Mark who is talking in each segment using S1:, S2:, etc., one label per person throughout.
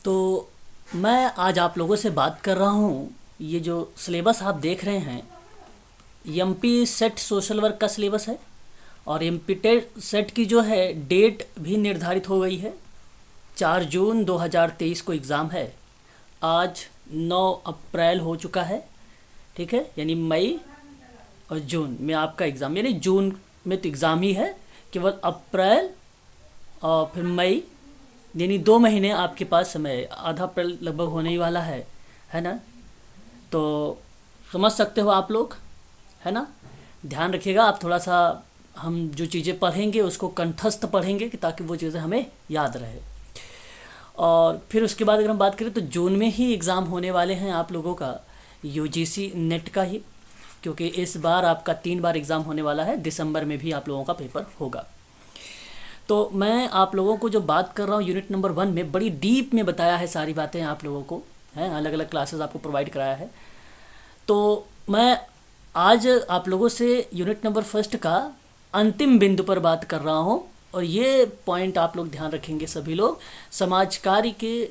S1: तो मैं आज आप लोगों से बात कर रहा हूँ। ये जो सिलेबस आप देख रहे हैं, एमपी सेट सोशल वर्क का सिलेबस है। और एमपी टेट सेट की जो है डेट भी निर्धारित हो गई है। 4 जून 2023 को एग्ज़ाम है। आज 9 अप्रैल हो चुका है, ठीक है। यानी मई और जून में आपका एग्ज़ाम, यानी जून में तो एग्ज़ाम ही है, केवल अप्रैल और फिर मई, यानी 2 महीने आपके पास समय है। आधा अप्रैल लगभग होने ही वाला है ना। तो समझ सकते हो आप लोग, है ना। ध्यान रखिएगा आप थोड़ा सा, हम जो चीज़ें पढ़ेंगे उसको कंठस्थ पढ़ेंगे कि ताकि वो चीज़ें हमें याद रहे। और फिर उसके बाद अगर हम बात करें तो जून में ही एग्ज़ाम होने वाले हैं आप लोगों का, यूजीसी नेट का ही, क्योंकि इस बार आपका 3 बार एग्ज़ाम होने वाला है। दिसंबर में भी आप लोगों का पेपर होगा। तो मैं आप लोगों को जो बात कर रहा हूँ यूनिट नंबर 1 में, बड़ी डीप में बताया है सारी बातें आप लोगों को, हैं अलग अलग क्लासेस आपको प्रोवाइड कराया है। तो मैं आज आप लोगों से यूनिट नंबर फर्स्ट का अंतिम बिंदु पर बात कर रहा हूँ। और ये पॉइंट आप लोग ध्यान रखेंगे सभी लोग। समाजकारी के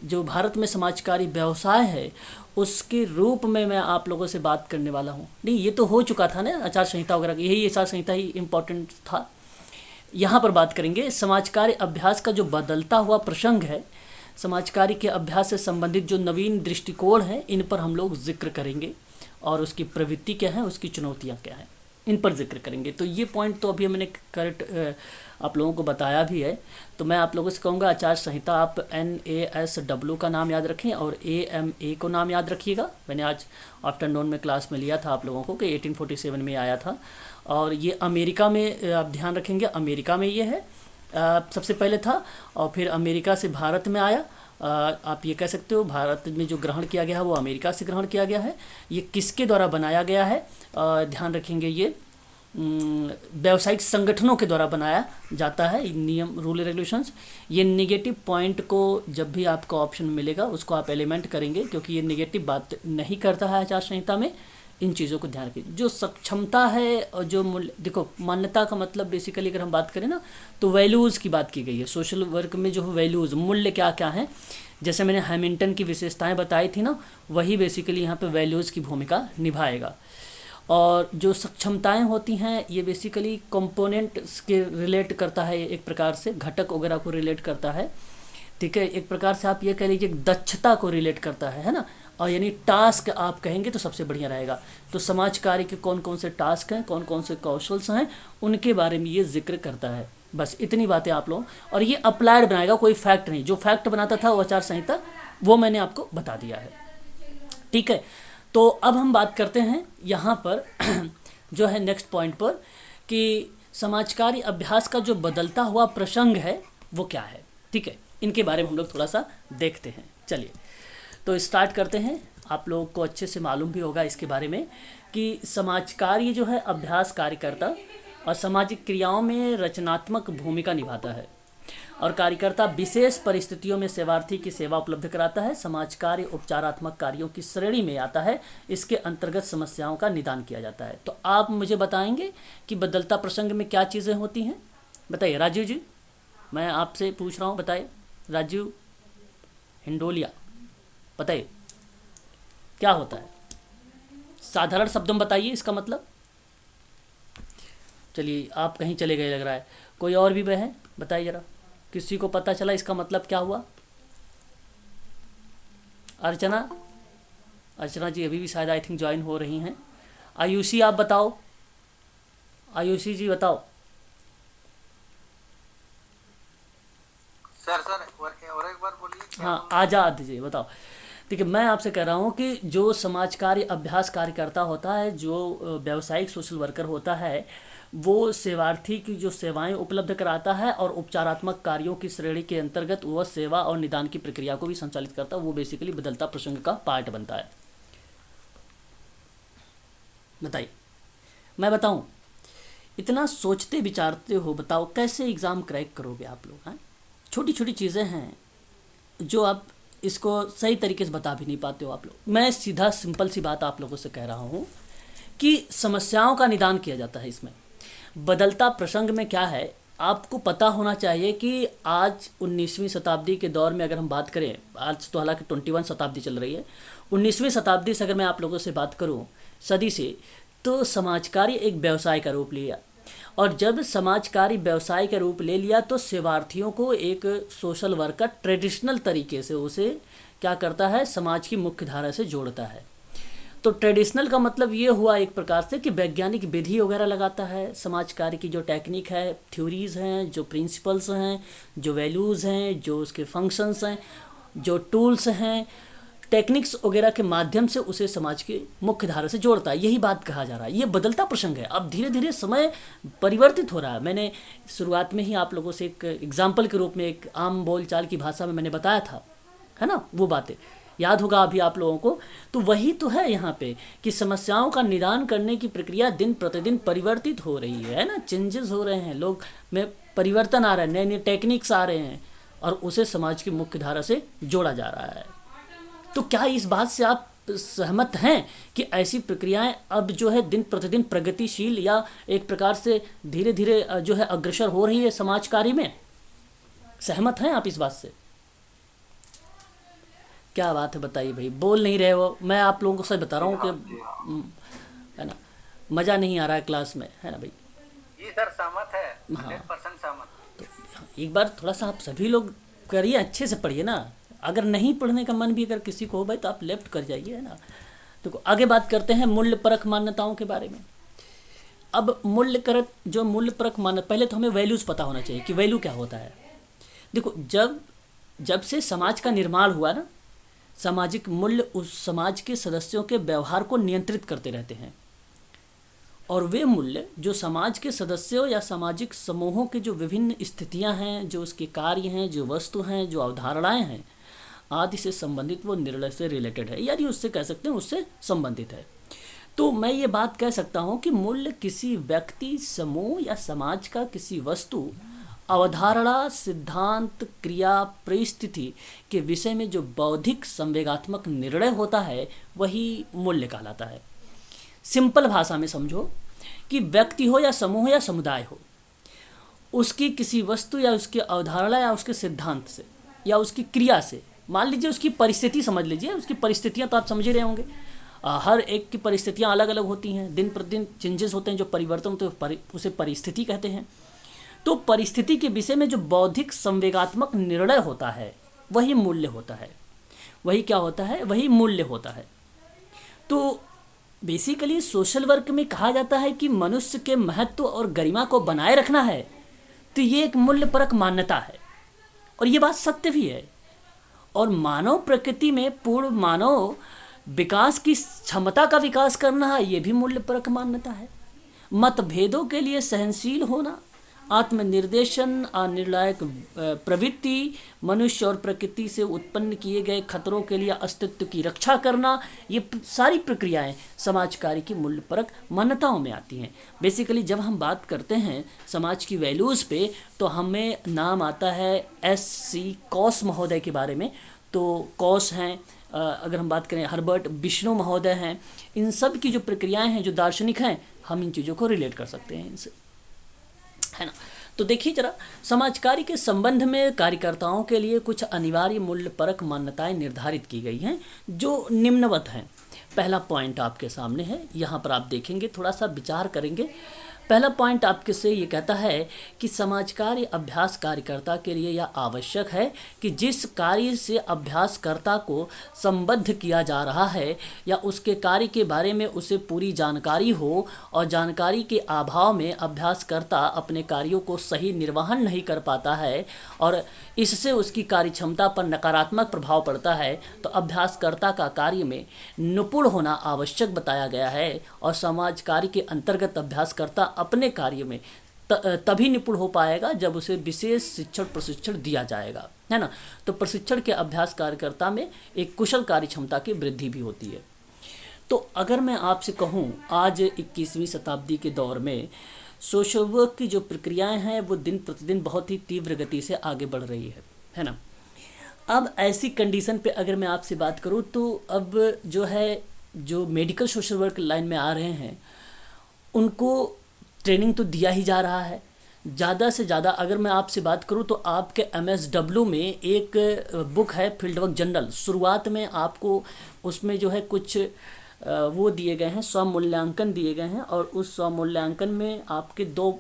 S1: जो भारत में समाजकारी व्यवसाय है उसके रूप में मैं आप लोगों से बात करने वाला हूँ। नहीं, ये तो हो चुका था ना, आचार संहिता वगैरह, यही आचार संहिता ही इम्पोर्टेंट था। यहाँ पर बात करेंगे समाजकार्य अभ्यास का जो बदलता हुआ प्रसंग है। समाजकार्य के अभ्यास से संबंधित जो नवीन दृष्टिकोण हैं, इन पर हम लोग जिक्र करेंगे। और उसकी प्रवृत्ति क्या है, उसकी चुनौतियाँ क्या हैं, इन पर जिक्र करेंगे। तो ये पॉइंट तो अभी मैंने करेक्ट आप लोगों को बताया भी है। तो मैं आप लोगों से कहूँगा आचार संहिता आप NASW का नाम याद रखें और AMA को नाम याद रखिएगा। मैंने आज आफ्टरनून में क्लास में लिया था आप लोगों को कि 1847 में आया था। और ये अमेरिका में, आप ध्यान रखेंगे अमेरिका में ये है, सबसे पहले था। और फिर अमेरिका से भारत में आया। आप ये कह सकते हो भारत में जो ग्रहण किया गया है वो अमेरिका से ग्रहण किया गया है। ये किसके द्वारा बनाया गया है, ध्यान रखेंगे, ये व्यावसायिक संगठनों के द्वारा बनाया जाता है। नियम, रूल, रेगुलेशंस। ये नेगेटिव पॉइंट को जब भी आपको ऑप्शन मिलेगा उसको आप एलिमेंट करेंगे, क्योंकि ये नेगेटिव बात नहीं करता है आचार संहिता में। इन चीज़ों को ध्यान रखिए। जो सक्षमता है और जो मूल्य, देखो मान्यता का मतलब बेसिकली अगर हम बात करें ना तो वैल्यूज़ की बात की गई है। सोशल वर्क में जो वैल्यूज़, मूल्य क्या क्या हैं, जैसे मैंने हैमिल्टन की विशेषताएं बताई थी ना, वही बेसिकली यहाँ पे वैल्यूज़ की भूमिका निभाएगा। और जो सक्षमताएं होती हैं ये बेसिकली कंपोनेंट्स के रिलेट करता है, एक प्रकार से घटक वगैरह को रिलेट करता है, ठीक है। एक प्रकार से आप ये कह लीजिए दक्षता को रिलेट करता है ना। और यानी टास्क आप कहेंगे तो सबसे बढ़िया रहेगा। तो समाज कार्य के कौन कौन से टास्क हैं, कौन कौन से कौशल्स हैं, उनके बारे में ये जिक्र करता है। बस इतनी बातें आप लोग, और ये अप्लाइड बनाएगा, कोई फैक्ट नहीं। जो फैक्ट बनाता था वो आचार संहिता, वो मैंने आपको बता दिया है, ठीक है। तो अब हम बात करते हैं यहाँ पर जो है नेक्स्ट पॉइंट पर, कि समाजकारी अभ्यास का जो बदलता हुआ प्रसंग है वो क्या है, ठीक है। इनके बारे में हम लोग थोड़ा सा देखते हैं। चलिए तो स्टार्ट करते हैं। आप लोगों को अच्छे से मालूम भी होगा इसके बारे में कि समाज कार्य जो है अभ्यास कार्यकर्ता और सामाजिक क्रियाओं में रचनात्मक भूमिका निभाता है। और कार्यकर्ता विशेष परिस्थितियों में सेवार्थी की सेवा उपलब्ध कराता है। समाज कार्य उपचारात्मक कार्यों की श्रेणी में आता है। इसके अंतर्गत समस्याओं का निदान किया जाता है। तो आप मुझे बताएंगे कि बदलता प्रसंग में क्या चीज़ें होती हैं। बताइए राजीव जी, मैं आपसे पूछ रहा हूँ, बताइए राजीव हिंडोलिया, बताइए क्या होता है। साधारण शब्दों में बताइए इसका मतलब। चलिए आप कहीं चले गए लग रहा है। कोई और भी वह है, बताइए जरा, किसी को पता चला इसका मतलब क्या हुआ। अर्चना, अर्चना जी अभी भी शायद आई थिंक ज्वाइन हो रही हैं। आयुषी आप बताओ, आयुषी जी बताओ।
S2: सर और एक बार बोलिए क्या
S1: हाँ
S2: बोल रहे थे।
S1: आजाद जी बताओ। ठीक है, मैं आपसे कह रहा हूँ कि जो समाज कार्य अभ्यास कार्यकर्ता होता है, जो व्यावसायिक सोशल वर्कर होता है, वो सेवार्थी की जो सेवाएं उपलब्ध कराता है और उपचारात्मक कार्यों की श्रेणी के अंतर्गत वह सेवा और निदान की प्रक्रिया को भी संचालित करता है। वो बेसिकली बदलता प्रसंग का पार्ट बनता है। बताइए, मैं बताऊं, इतना सोचते विचारते हो, बताओ कैसे एग्ज़ाम क्रैक करोगे आप लोग। हैं छोटी छोटी चीज़ें हैं जो आप इसको सही तरीके से बता भी नहीं पाते हो आप लोग। मैं सीधा सिंपल सी बात आप लोगों से कह रहा हूँ कि समस्याओं का निदान किया जाता है इसमें। बदलता प्रसंग में क्या है, आपको पता होना चाहिए कि आज 19वीं शताब्दी के दौर में अगर हम बात करें, आज तो हालांकि 21 शताब्दी चल रही है, 19वीं शताब्दी से अगर मैं आप लोगों से बात करूं, सदी से, तो समाजकार्य एक व्यवसाय का रूप लिया। और जब समाजकार्य व्यवसाय का रूप ले लिया तो सेवार्थियों को एक सोशल वर्क का ट्रेडिशनल तरीके से उसे क्या करता है, समाज की मुख्य धारा से जोड़ता है। तो ट्रेडिशनल का मतलब ये हुआ एक प्रकार से कि वैज्ञानिक विधि वगैरह लगाता है, समाज कार्य की जो टेक्निक है, थ्योरीज़ हैं, जो प्रिंसिपल्स हैं, जो वैल्यूज़ हैं, जो उसके फंक्शंस हैं, जो टूल्स हैं, टेक्निक्स वगैरह के माध्यम से उसे समाज के मुख्य धारा से जोड़ता है। यही बात कहा जा रहा है। ये बदलता प्रसंग है, अब धीरे धीरे समय परिवर्तित हो रहा है। मैंने शुरुआत में ही आप लोगों से एक एग्जाम्पल के रूप में एक आम बोलचाल की भाषा में मैंने बताया था, है ना, वो बातें याद होगा अभी आप लोगों को। तो वही तो है यहाँ पे कि समस्याओं का निदान करने की प्रक्रिया दिन प्रतिदिन परिवर्तित हो रही है ना, चेंजेस हो रहे हैं, लोग में परिवर्तन आ रहा है, नए नए टेक्निक्स आ रहे हैं और उसे समाज की मुख्य धारा से जोड़ा जा रहा है। तो क्या इस बात से आप सहमत हैं कि ऐसी प्रक्रियाएं अब जो है दिन प्रतिदिन प्रगतिशील या एक प्रकार से धीरे धीरे जो है अग्रसर हो रही है समाज कार्य में? सहमत हैं आप इस बात से? क्या बात है, बताइए भाई, बोल नहीं रहे हो। मैं आप लोगों को सच बता रहा
S2: जी
S1: हूँ कि
S2: हाँ, जी हाँ।
S1: है ना, मज़ा नहीं आ रहा है क्लास में, है ना भाई।
S2: जी सर, सहमत है।
S1: हाँ,
S2: 100% सहमत।
S1: तो एक बार थोड़ा सा आप सभी लोग करिए, अच्छे से पढ़िए ना। अगर नहीं पढ़ने का मन भी अगर किसी को हो भाई तो आप लेफ्ट कर जाइए, है ना। देखो आगे बात करते हैं मूल्य परक मान्यताओं के बारे में। अब मूल्य परक मान्यता, पहले तो हमें वैल्यूज़ पता होना चाहिए कि वैल्यू क्या होता है। देखो जब जब से समाज का निर्माण हुआ ना, सामाजिक मूल्य उस समाज के सदस्यों के व्यवहार को नियंत्रित करते रहते हैं। और वे मूल्य जो समाज के सदस्यों या सामाजिक समूहों के जो विभिन्न स्थितियां हैं, जो उसके कार्य हैं, जो वस्तु हैं, जो अवधारणाएं हैं आदि से संबंधित, वो निर्णय से रिलेटेड है, यानी उससे कह सकते हैं उससे संबंधित है। तो मैं ये बात कह सकता हूँ कि मूल्य किसी व्यक्ति, समूह या समाज का किसी वस्तु, अवधारणा, सिद्धांत, क्रिया, परिस्थिति के विषय में जो बौद्धिक संवेगात्मक निर्णय होता है वही मूल्य कहलाता है। सिंपल भाषा में समझो कि व्यक्ति हो या समूह या समुदाय हो, उसकी किसी वस्तु या उसकी अवधारणा या उसके सिद्धांत से या उसकी क्रिया से, मान लीजिए उसकी परिस्थिति समझ लीजिए, उसकी परिस्थितियां तो आप समझ ही रहे होंगे। हर एक की परिस्थितियां अलग अलग होती हैं, दिन प्रतिदिन चेंजेस होते हैं, जो परिवर्तन होते हैं उसे परिस्थिति कहते हैं। तो परिस्थिति के विषय में जो बौद्धिक संवेगात्मक निर्णय होता है वही मूल्य होता है। वही क्या होता है? वही मूल्य होता है। तो बेसिकली सोशल वर्क में कहा जाता है कि मनुष्य के महत्व और गरिमा को बनाए रखना है, तो ये एक मूल्य परक मान्यता है और ये बात सत्य भी है। और मानव प्रकृति में पूर्ण मानव विकास की क्षमता का विकास करना है, ये भी मूल्य परक मान्यता है। मतभेदों के लिए सहनशील होना, आत्मनिर्देशन, अनिर्णायक प्रवृत्ति, मनुष्य और प्रकृति से उत्पन्न किए गए खतरों के लिए अस्तित्व की रक्षा करना, ये सारी प्रक्रियाएं समाज कार्य की मूल्य परक मान्यताओं में आती हैं। बेसिकली जब हम बात करते हैं समाज की वैल्यूज़ पे तो हमें नाम आता है S.C. कॉस महोदय के बारे में। तो कॉस हैं, अगर हम बात करें हर्बर्ट बिश्नो महोदय हैं, इन सब की जो प्रक्रियाएं हैं, जो दार्शनिक हैं, हम इन चीज़ों को रिलेट कर सकते हैं इनसे, है ना। तो देखिए जरा, समाज कार्य के संबंध में कार्यकर्ताओं के लिए कुछ अनिवार्य मूल्य परक मान्यताएं निर्धारित की गई हैं जो निम्नवत हैं। पहला पॉइंट आपके सामने है, यहाँ पर आप देखेंगे, थोड़ा सा विचार करेंगे। पहला पॉइंट आपके से ये कहता है कि समाज कार्य अभ्यास कार्यकर्ता के लिए यह आवश्यक है कि जिस कार्य से अभ्यासकर्ता को संबद्ध किया जा रहा है या उसके कार्य के बारे में उसे पूरी जानकारी हो और जानकारी के अभाव में अभ्यासकर्ता अपने कार्यों को सही निर्वहन नहीं कर पाता है और इससे उसकी कार्य क्षमता पर नकारात्मक प्रभाव पड़ता है, तो अभ्यासकर्ता का कार्य में निपुण होना आवश्यक बताया गया है। और समाज कार्य के अंतर्गत अभ्यासकर्ता अपने कार्य में तभी निपुण हो पाएगा जब उसे विशेष शिक्षण प्रशिक्षण दिया जाएगा, है ना। तो प्रशिक्षण के अभ्यास कार्यकर्ता में एक कुशल कार्य क्षमता की वृद्धि भी होती है। तो अगर मैं आपसे कहूँ, आज 21वीं शताब्दी के दौर में सोशल वर्क की जो प्रक्रियाएं हैं वो दिन प्रतिदिन बहुत ही तीव्र गति से आगे बढ़ रही है ना। अब ऐसी कंडीशन पे अगर मैं आपसे बात करूँ तो अब जो है, जो मेडिकल सोशल वर्क लाइन में आ रहे हैं उनको ट्रेनिंग तो दिया ही जा रहा है, ज़्यादा से ज़्यादा अगर मैं आपसे बात करूं तो आपके MSW में एक बुक है फील्ड वर्क जनरल। शुरुआत में आपको उसमें जो है कुछ वो दिए गए हैं, स्वमूल्यांकन दिए गए हैं, और उस स्वमूल्यांकन में आपके दो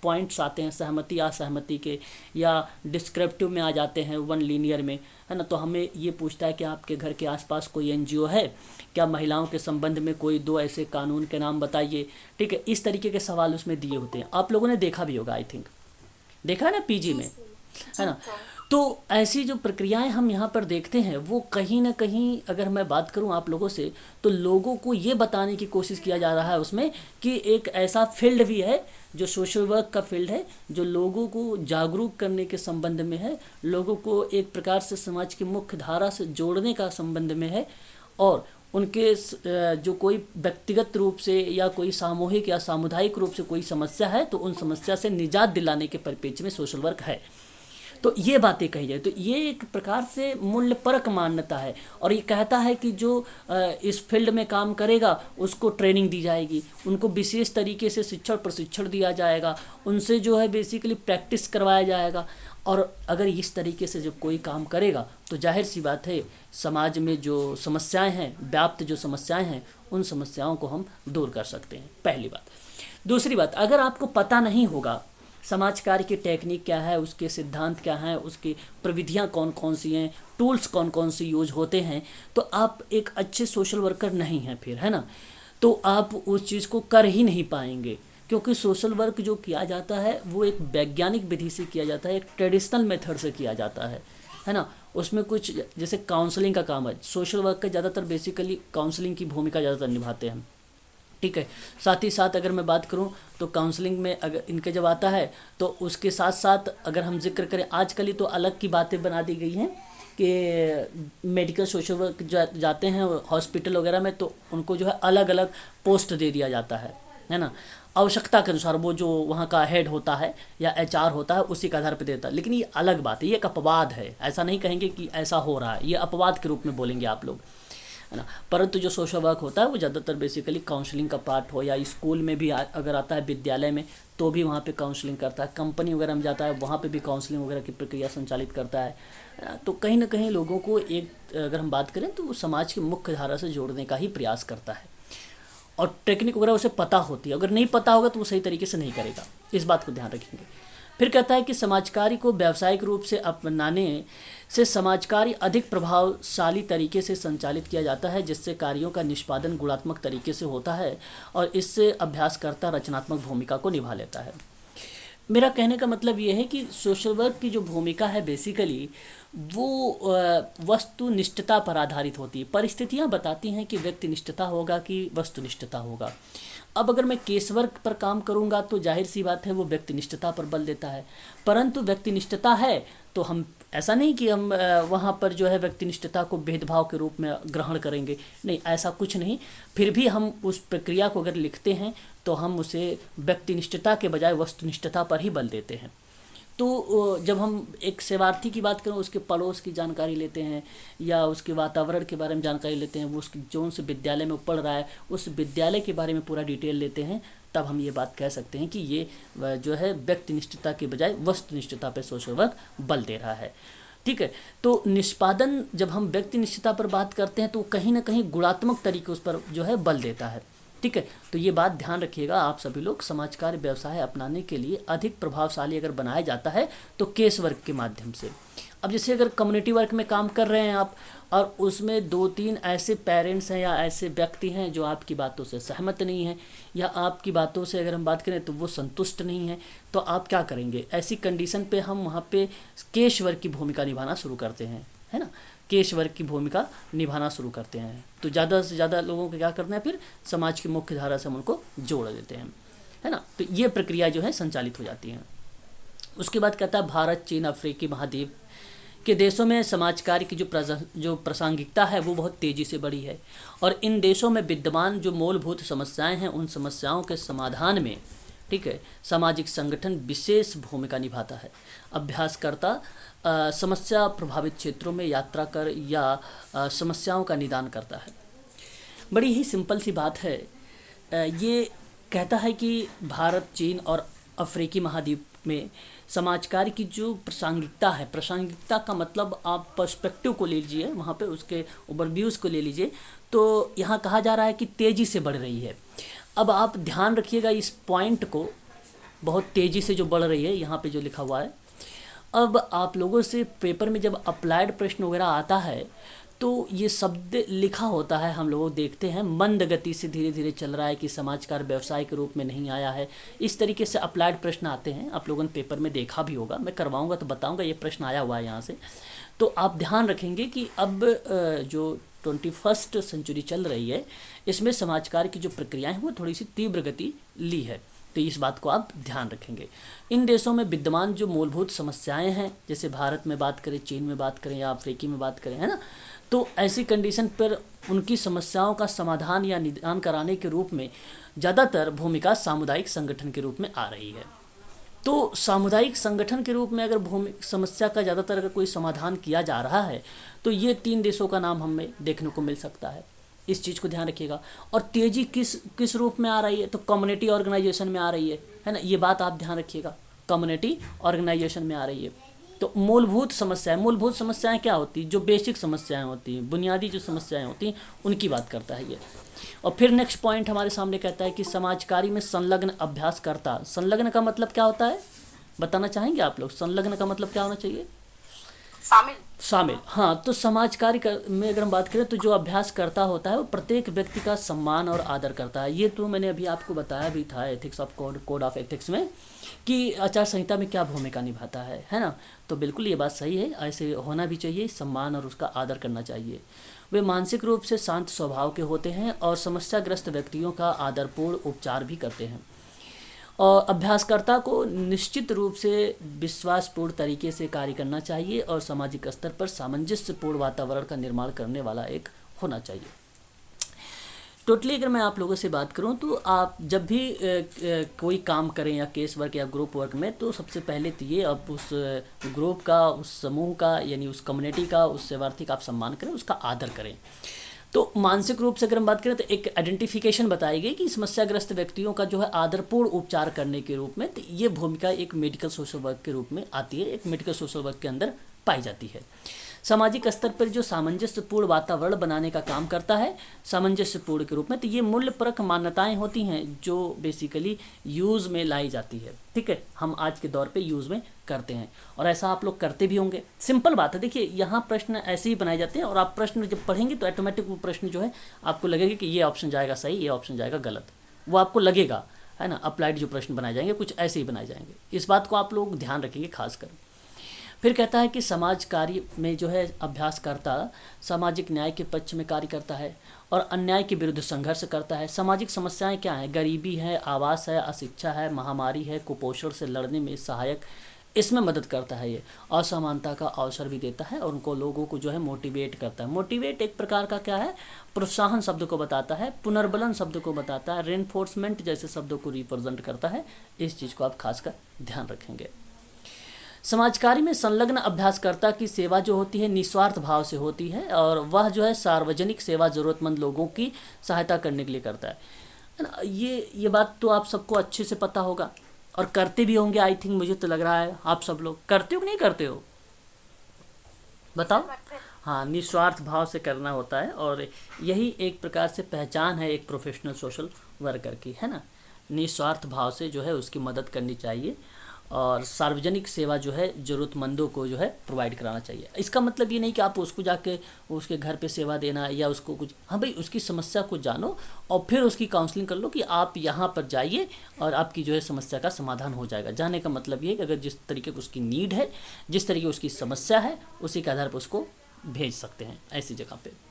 S1: पॉइंट्स आते हैं, सहमति असहमति के, या डिस्क्रिप्टिव में आ जाते हैं, वन लीनियर में, है ना। तो हमें ये पूछता है कि आपके घर के आसपास कोई NGO है क्या, महिलाओं के संबंध में कोई दो ऐसे कानून के नाम बताइए। ठीक है, इस तरीके के सवाल उसमें दिए होते हैं, आप लोगों ने देखा भी होगा, आई थिंक देखा है ना, PG में, है ना। तो ऐसी जो प्रक्रियाएं हम यहाँ पर देखते हैं वो कहीं ना कहीं, अगर मैं बात करूँ आप लोगों से, तो लोगों को ये बताने की कोशिश किया जा रहा है उसमें कि एक ऐसा फील्ड भी है जो सोशल वर्क का फील्ड है, जो लोगों को जागरूक करने के संबंध में है, लोगों को एक प्रकार से समाज की मुख्य धारा से जोड़ने का संबंध में है, और उनके जो कोई व्यक्तिगत रूप से या कोई सामूहिक या सामुदायिक रूप से कोई समस्या है तो उन समस्या से निजात दिलाने के परिप्रेक्ष्य में सोशल वर्क है। तो ये बातें कही जाए तो ये एक प्रकार से मूल्यपरक मान्यता है, और ये कहता है कि जो इस फील्ड में काम करेगा उसको ट्रेनिंग दी जाएगी, उनको विशेष तरीके से शिक्षण प्रशिक्षण दिया जाएगा, उनसे जो है बेसिकली प्रैक्टिस करवाया जाएगा, और अगर इस तरीके से जब कोई काम करेगा तो जाहिर सी बात है समाज में जो समस्याएं हैं, व्याप्त जो समस्याएं हैं, उन समस्याओं को हम दूर कर सकते हैं, पहली बात। दूसरी बात, अगर आपको पता नहीं होगा समाज कार्य की टेक्निक क्या है, उसके सिद्धांत क्या हैं, उसकी प्रविधियां कौन कौन सी हैं, टूल्स कौन कौन सी यूज होते हैं, तो आप एक अच्छे सोशल वर्कर नहीं हैं फिर, है ना। तो आप उस चीज़ को कर ही नहीं पाएंगे, क्योंकि सोशल वर्क जो किया जाता है वो एक वैज्ञानिक विधि से किया जाता है, एक ट्रेडिशनल मेथड से किया जाता है ना। उसमें कुछ जैसे काउंसलिंग का काम है, सोशल वर्क का ज़्यादातर बेसिकली काउंसलिंग की भूमिका ज़्यादातर निभाते हैं। ठीक है, साथ ही साथ अगर मैं बात करूं तो काउंसलिंग में अगर इनके जब आता है तो उसके साथ साथ अगर हम जिक्र करें, आजकल ही तो अलग की बातें बना दी गई हैं कि मेडिकल सोशल वर्क जाते हैं हॉस्पिटल वगैरह में, तो उनको जो है अलग अलग पोस्ट दे दिया जाता है ना, आवश्यकता के अनुसार। वो जो वहाँ का हेड होता है या HR होता है उसी के आधार पर देता है। लेकिन ये अलग बात है, ये एक अपवाद है, ऐसा नहीं कहेंगे कि ऐसा हो रहा है, ये अपवाद के रूप में बोलेंगे आप लोग, है ना। परंतु जो सोशल वर्क होता है वो ज़्यादातर बेसिकली काउंसलिंग का पार्ट हो, या स्कूल में भी अगर आता है, विद्यालय में तो भी वहाँ पे काउंसलिंग करता है, कंपनी वगैरह में जाता है वहाँ पे भी काउंसलिंग वगैरह की प्रक्रिया संचालित करता है ना। तो कहीं ना कहीं लोगों को एक, अगर हम बात करें तो वो समाज की मुख्य धारा से जोड़ने का ही प्रयास करता है, और टेक्निक वगैरह उसे पता होती है। अगर नहीं पता होगा तो वो सही तरीके से नहीं करेगा, इस बात को ध्यान रखेंगे। फिर कहता है कि समाज कार्य को व्यावसायिक रूप से अपनाने से समाज कार्य अधिक प्रभावशाली तरीके से संचालित किया जाता है, जिससे कार्यों का निष्पादन गुणात्मक तरीके से होता है, और इससे अभ्यासकर्ता रचनात्मक भूमिका को निभा लेता है। मेरा कहने का मतलब ये है कि सोशल वर्क की जो भूमिका है बेसिकली वो वस्तुनिष्ठता पर आधारित होती है। परिस्थितियाँ बताती हैं कि व्यक्तिनिष्ठता होगा कि वस्तुनिष्ठता होगा। अब अगर मैं केस वर्क पर काम करूंगा तो जाहिर सी बात है वो व्यक्तिनिष्ठता पर बल देता है, परंतु व्यक्तिनिष्ठता है तो हम ऐसा नहीं कि हम वहाँ पर जो है व्यक्तिनिष्ठता को भेदभाव के रूप में ग्रहण करेंगे, नहीं, ऐसा कुछ नहीं। फिर भी हम उस प्रक्रिया को अगर लिखते हैं तो हम उसे व्यक्तिनिष्ठता के बजाय वस्तुनिष्ठता पर ही बल देते हैं। तो जब हम एक सेवार्थी की बात करें, उसके पड़ोस की जानकारी लेते हैं या उसके वातावरण के बारे में जानकारी लेते हैं, वो उसकी जोन से विद्यालय में पढ़ रहा है उस विद्यालय के बारे में पूरा डिटेल लेते हैं, तब हम ये बात कह सकते हैं कि ये जो है व्यक्तिनिष्ठता के बजाय वस्तुनिष्ठता पर सोशल वर्क बल दे रहा है। ठीक है, तो निष्पादन जब हम व्यक्तिनिष्ठता पर बात करते हैं तो कहीं ना कहीं गुणात्मक तरीके उस पर जो है बल देता है। ठीक है, तो ये बात ध्यान रखिएगा आप सभी लोग, समाज कार्य व्यवसाय अपनाने के लिए अधिक प्रभावशाली अगर बनाया जाता है तो केस वर्क के माध्यम से। अब जैसे अगर कम्युनिटी वर्क में काम कर रहे हैं आप, और उसमें 2-3 ऐसे पेरेंट्स हैं या ऐसे व्यक्ति हैं जो आपकी बातों से सहमत नहीं हैं, या आपकी बातों से अगर हम बात करें तो वो संतुष्ट नहीं है, तो आप क्या करेंगे? ऐसी कंडीशन पे हम वहाँ पे केस वर्क की भूमिका निभाना शुरू करते हैं, है ना, केस वर्क की भूमिका निभाना शुरू करते हैं। तो ज़्यादा से ज़्यादा लोगों को क्या करना है, फिर समाज की मुख्य धारा से हम उनको जोड़ देते हैं, है ना। तो ये प्रक्रिया जो है संचालित हो जाती है। उसके बाद कहता है भारत, चीन, अफ्रीकी महाद्वीप के देशों में समाज कार्य की जो प्रासंगिकता है वो बहुत तेज़ी से बढ़ी है, और इन देशों में विद्यमान जो मूलभूत समस्याएं हैं उन समस्याओं के समाधान में, ठीक है, सामाजिक संगठन विशेष भूमिका निभाता है। अभ्यासकर्ता समस्या प्रभावित क्षेत्रों में यात्रा कर या समस्याओं का निदान करता है। बड़ी ही सिंपल सी बात है। ये कहता है कि भारत, चीन और अफ्रीकी महाद्वीप में समाज कार्य की जो प्रासंगिकता है, प्रासंगिकता का मतलब आप पर्सपेक्टिव को ले लीजिए, वहाँ पे उसके ओवरव्यूज़ को ले लीजिए, तो यहाँ कहा जा रहा है कि तेज़ी से बढ़ रही है। अब आप ध्यान रखिएगा इस पॉइंट को, बहुत तेज़ी से जो बढ़ रही है यहाँ पे जो लिखा हुआ है। अब आप लोगों से पेपर में जब अप्लाइड प्रश्न वगैरह आता है तो ये शब्द लिखा होता है, हम लोग देखते हैं मंद गति से धीरे धीरे चल रहा है, कि समाज कार्य व्यवसाय के रूप में नहीं आया है। इस तरीके से अप्लाइड प्रश्न आते हैं, आप लोगों ने पेपर में देखा भी होगा, मैं करवाऊंगा तो बताऊंगा ये प्रश्न आया हुआ है यहाँ से। तो आप ध्यान रखेंगे कि अब जो 21st सेंचुरी चल रही है, इसमें समाज कार्य की जो प्रक्रियाएं हैं वो थोड़ी सी तीव्र गति ली है, तो इस बात को आप ध्यान रखेंगे। इन देशों में विद्यमान जो मूलभूत समस्याएं हैं, जैसे भारत में बात करें, चीन में बात करें या अफ्रीकी में बात करें, है ना, तो ऐसी कंडीशन पर उनकी समस्याओं का समाधान या निदान कराने के रूप में ज़्यादातर भूमिका सामुदायिक संगठन के रूप में आ रही है। तो सामुदायिक संगठन के रूप में अगर समस्या का ज़्यादातर अगर कोई समाधान किया जा रहा है तो ये 3 देशों का नाम हमें देखने को मिल सकता है। इस चीज़ को ध्यान रखिएगा। और तेज़ी किस रूप में आ रही है, तो कम्युनिटी ऑर्गेनाइजेशन में आ रही है ना, ये बात आप ध्यान रखिएगा, कम्युनिटी ऑर्गेनाइजेशन में आ रही है। तो मूलभूत समस्याएं क्या होती हैं, जो बेसिक समस्याएं होती हैं, बुनियादी जो समस्याएं होती हैं, उनकी बात करता है ये। और फिर नेक्स्ट पॉइंट हमारे सामने कहता है कि समाजकारी में संलग्न अभ्यासकर्ता, संलग्न का मतलब क्या होता है बताना चाहेंगे आप लोग? संलग्न का मतलब क्या होना चाहिए? शामिल। हाँ, तो समाज कार्य में अगर हम बात करें तो जो अभ्यास करता होता है वो प्रत्येक व्यक्ति का सम्मान और आदर करता है। ये तो मैंने अभी आपको बताया भी था ethics of code of ethics में, कि आचार संहिता में क्या भूमिका निभाता है ना। तो बिल्कुल ये बात सही है, ऐसे होना भी चाहिए, सम्मान और उसका आदर करना चाहिए। वे मानसिक रूप से शांत स्वभाव के होते हैं और समस्याग्रस्त व्यक्तियों का आदरपूर्ण उपचार भी करते हैं। और अभ्यासकर्ता को निश्चित रूप से विश्वासपूर्ण तरीके से कार्य करना चाहिए और सामाजिक स्तर पर सामंजस्यपूर्ण वातावरण का निर्माण करने वाला एक होना चाहिए। टोटली अगर मैं आप लोगों से बात करूं तो आप जब भी कोई काम करें या केस वर्क या ग्रुप वर्क में, तो सबसे पहले तो ये आप उस ग्रुप का, उस समूह का, यानी उस कम्युनिटी का, उस सेवार्थी का आप सम्मान करें, उसका आदर करें। तो मानसिक रूप से अगर हम बात करें तो एक आइडेंटिफिकेशन बताई गई कि समस्याग्रस्त व्यक्तियों का जो है आदरपूर्ण उपचार करने के रूप में, तो ये भूमिका एक मेडिकल सोशल वर्क के रूप में आती है, एक मेडिकल सोशल वर्क के अंदर पाई जाती है। सामाजिक स्तर पर जो सामंजस्यपूर्ण वातावरण बनाने का काम करता है सामंजस्यपूर्ण के रूप में, तो ये मूल्यपरक मान्यताएं होती हैं जो बेसिकली यूज़ में लाई जाती है। ठीक है, हम आज के दौर पे यूज़ में करते हैं और ऐसा आप लोग करते भी होंगे। सिंपल बात है, देखिए यहाँ प्रश्न ऐसे ही बनाए जाते हैं और आप प्रश्न जब पढ़ेंगे तो ऑटोमेटिक वो प्रश्न जो है आपको लगेगा कि ये ऑप्शन जाएगा सही, ये ऑप्शन जाएगा गलत, वो आपको लगेगा, है ना। अप्लाइड जो प्रश्न बनाए जाएंगे कुछ ऐसे ही बनाए जाएंगे, इस बात को आप लोग ध्यान रखेंगे खासकर। फिर कहता है कि समाज कार्य में जो है अभ्यासकर्ता सामाजिक न्याय के पक्ष में कार्य करता है और अन्याय के विरुद्ध संघर्ष करता है। सामाजिक समस्याएं क्या हैं? गरीबी है, आवास है, अशिक्षा है, महामारी है, कुपोषण से लड़ने में सहायक, इसमें मदद करता है। ये असमानता का अवसर भी देता है और उनको लोगों को जो है मोटिवेट करता है। मोटिवेट एक प्रकार का क्या है, प्रोत्साहन शब्द को बताता है, पुनर्बलन शब्द को बताता है, रेनफोर्समेंट जैसे शब्दों को रिप्रेजेंट करता है। इस चीज़ को आप खासकर ध्यान रखेंगे। समाज कार्य में संलग्न अभ्यासकर्ता की सेवा जो होती है निस्वार्थ भाव से होती है और वह जो है सार्वजनिक सेवा ज़रूरतमंद लोगों की सहायता करने के लिए करता है ना। ये बात तो आप सबको अच्छे से पता होगा और करते भी होंगे, आई थिंक, मुझे तो लग रहा है आप सब लोग करते हो कि नहीं करते हो, बताओ। हाँ, निस्वार्थ भाव से करना होता है और यही एक प्रकार से पहचान है एक प्रोफेशनल सोशल वर्कर की, है ना। निस्वार्थ भाव से जो है उसकी मदद करनी चाहिए और सार्वजनिक सेवा जो है ज़रूरतमंदों को जो है प्रोवाइड कराना चाहिए। इसका मतलब ये नहीं कि आप उसको जाके उसके घर पे सेवा देना या उसको कुछ, हाँ भाई, उसकी समस्या को जानो और फिर उसकी काउंसलिंग कर लो कि आप यहाँ पर जाइए और आपकी जो है समस्या का समाधान हो जाएगा। जाने का मतलब ये है कि अगर जिस तरीके की उसकी नीड है, जिस तरीके उसकी समस्या है, उसी के आधार पर उसको भेज सकते हैं ऐसी जगह पर।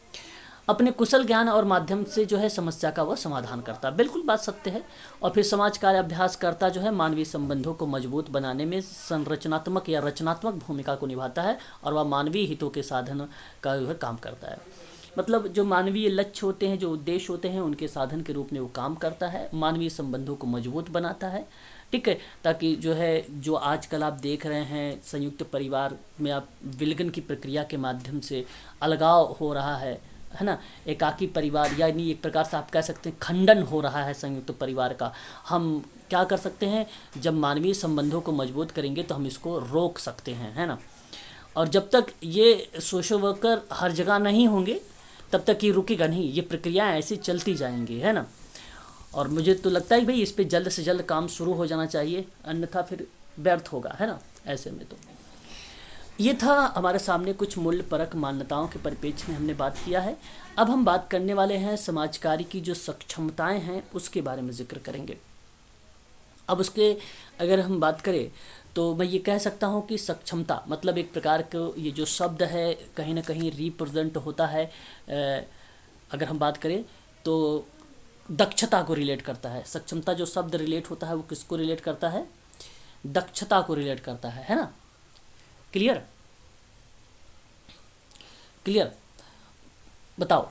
S1: अपने कुशल ज्ञान और माध्यम से जो है समस्या का वह समाधान करता है, बिल्कुल बात सत्य है। और फिर समाज कार्य अभ्यासकर्ता जो है मानवीय संबंधों को मजबूत बनाने में संरचनात्मक या रचनात्मक भूमिका को निभाता है और वह मानवीय हितों के साधन का जो है काम करता है। मतलब जो मानवीय लक्ष्य होते हैं, जो उद्देश्य होते हैं, उनके साधन के रूप में वो काम करता है, मानवीय संबंधों को मजबूत बनाता है। ठीक है, ताकि जो है जो आजकल आप देख रहे हैं संयुक्त परिवार में आप विलगन की प्रक्रिया के माध्यम से अलगाव हो रहा है, है ना, एकाकी परिवार, यानी एक प्रकार से आप कह सकते हैं खंडन हो रहा है संयुक्त परिवार का। हम क्या कर सकते हैं, जब मानवीय संबंधों को मजबूत करेंगे तो हम इसको रोक सकते हैं, है ना। और जब तक ये सोशल वर्कर हर जगह नहीं होंगे तब तक ये रुकेगा नहीं, ये प्रक्रियाएं ऐसी चलती जाएंगी, है ना। और मुझे तो लगता है कि भाई इस पे जल्द से जल्द काम शुरू हो जाना चाहिए, अन्यथा फिर व्यर्थ होगा, है ना। ऐसे में तो ये था हमारे सामने कुछ मूल्य परक मान्यताओं के परिप्रेक्ष्य में हमने बात किया है। अब हम बात करने वाले हैं समाज कार्य की जो सक्षमताएं हैं उसके बारे में जिक्र करेंगे। अब उसके अगर हम बात करें तो मैं ये कह सकता हूँ कि सक्षमता मतलब एक प्रकार का ये जो शब्द है कहीं ना कहीं रिप्रेजेंट होता है, अगर हम बात करें तो दक्षता को रिलेट करता है। सक्षमता जो शब्द रिलेट होता है वो किसको रिलेट करता है, दक्षता को रिलेट करता है ना। क्लियर क्लियर बताओ।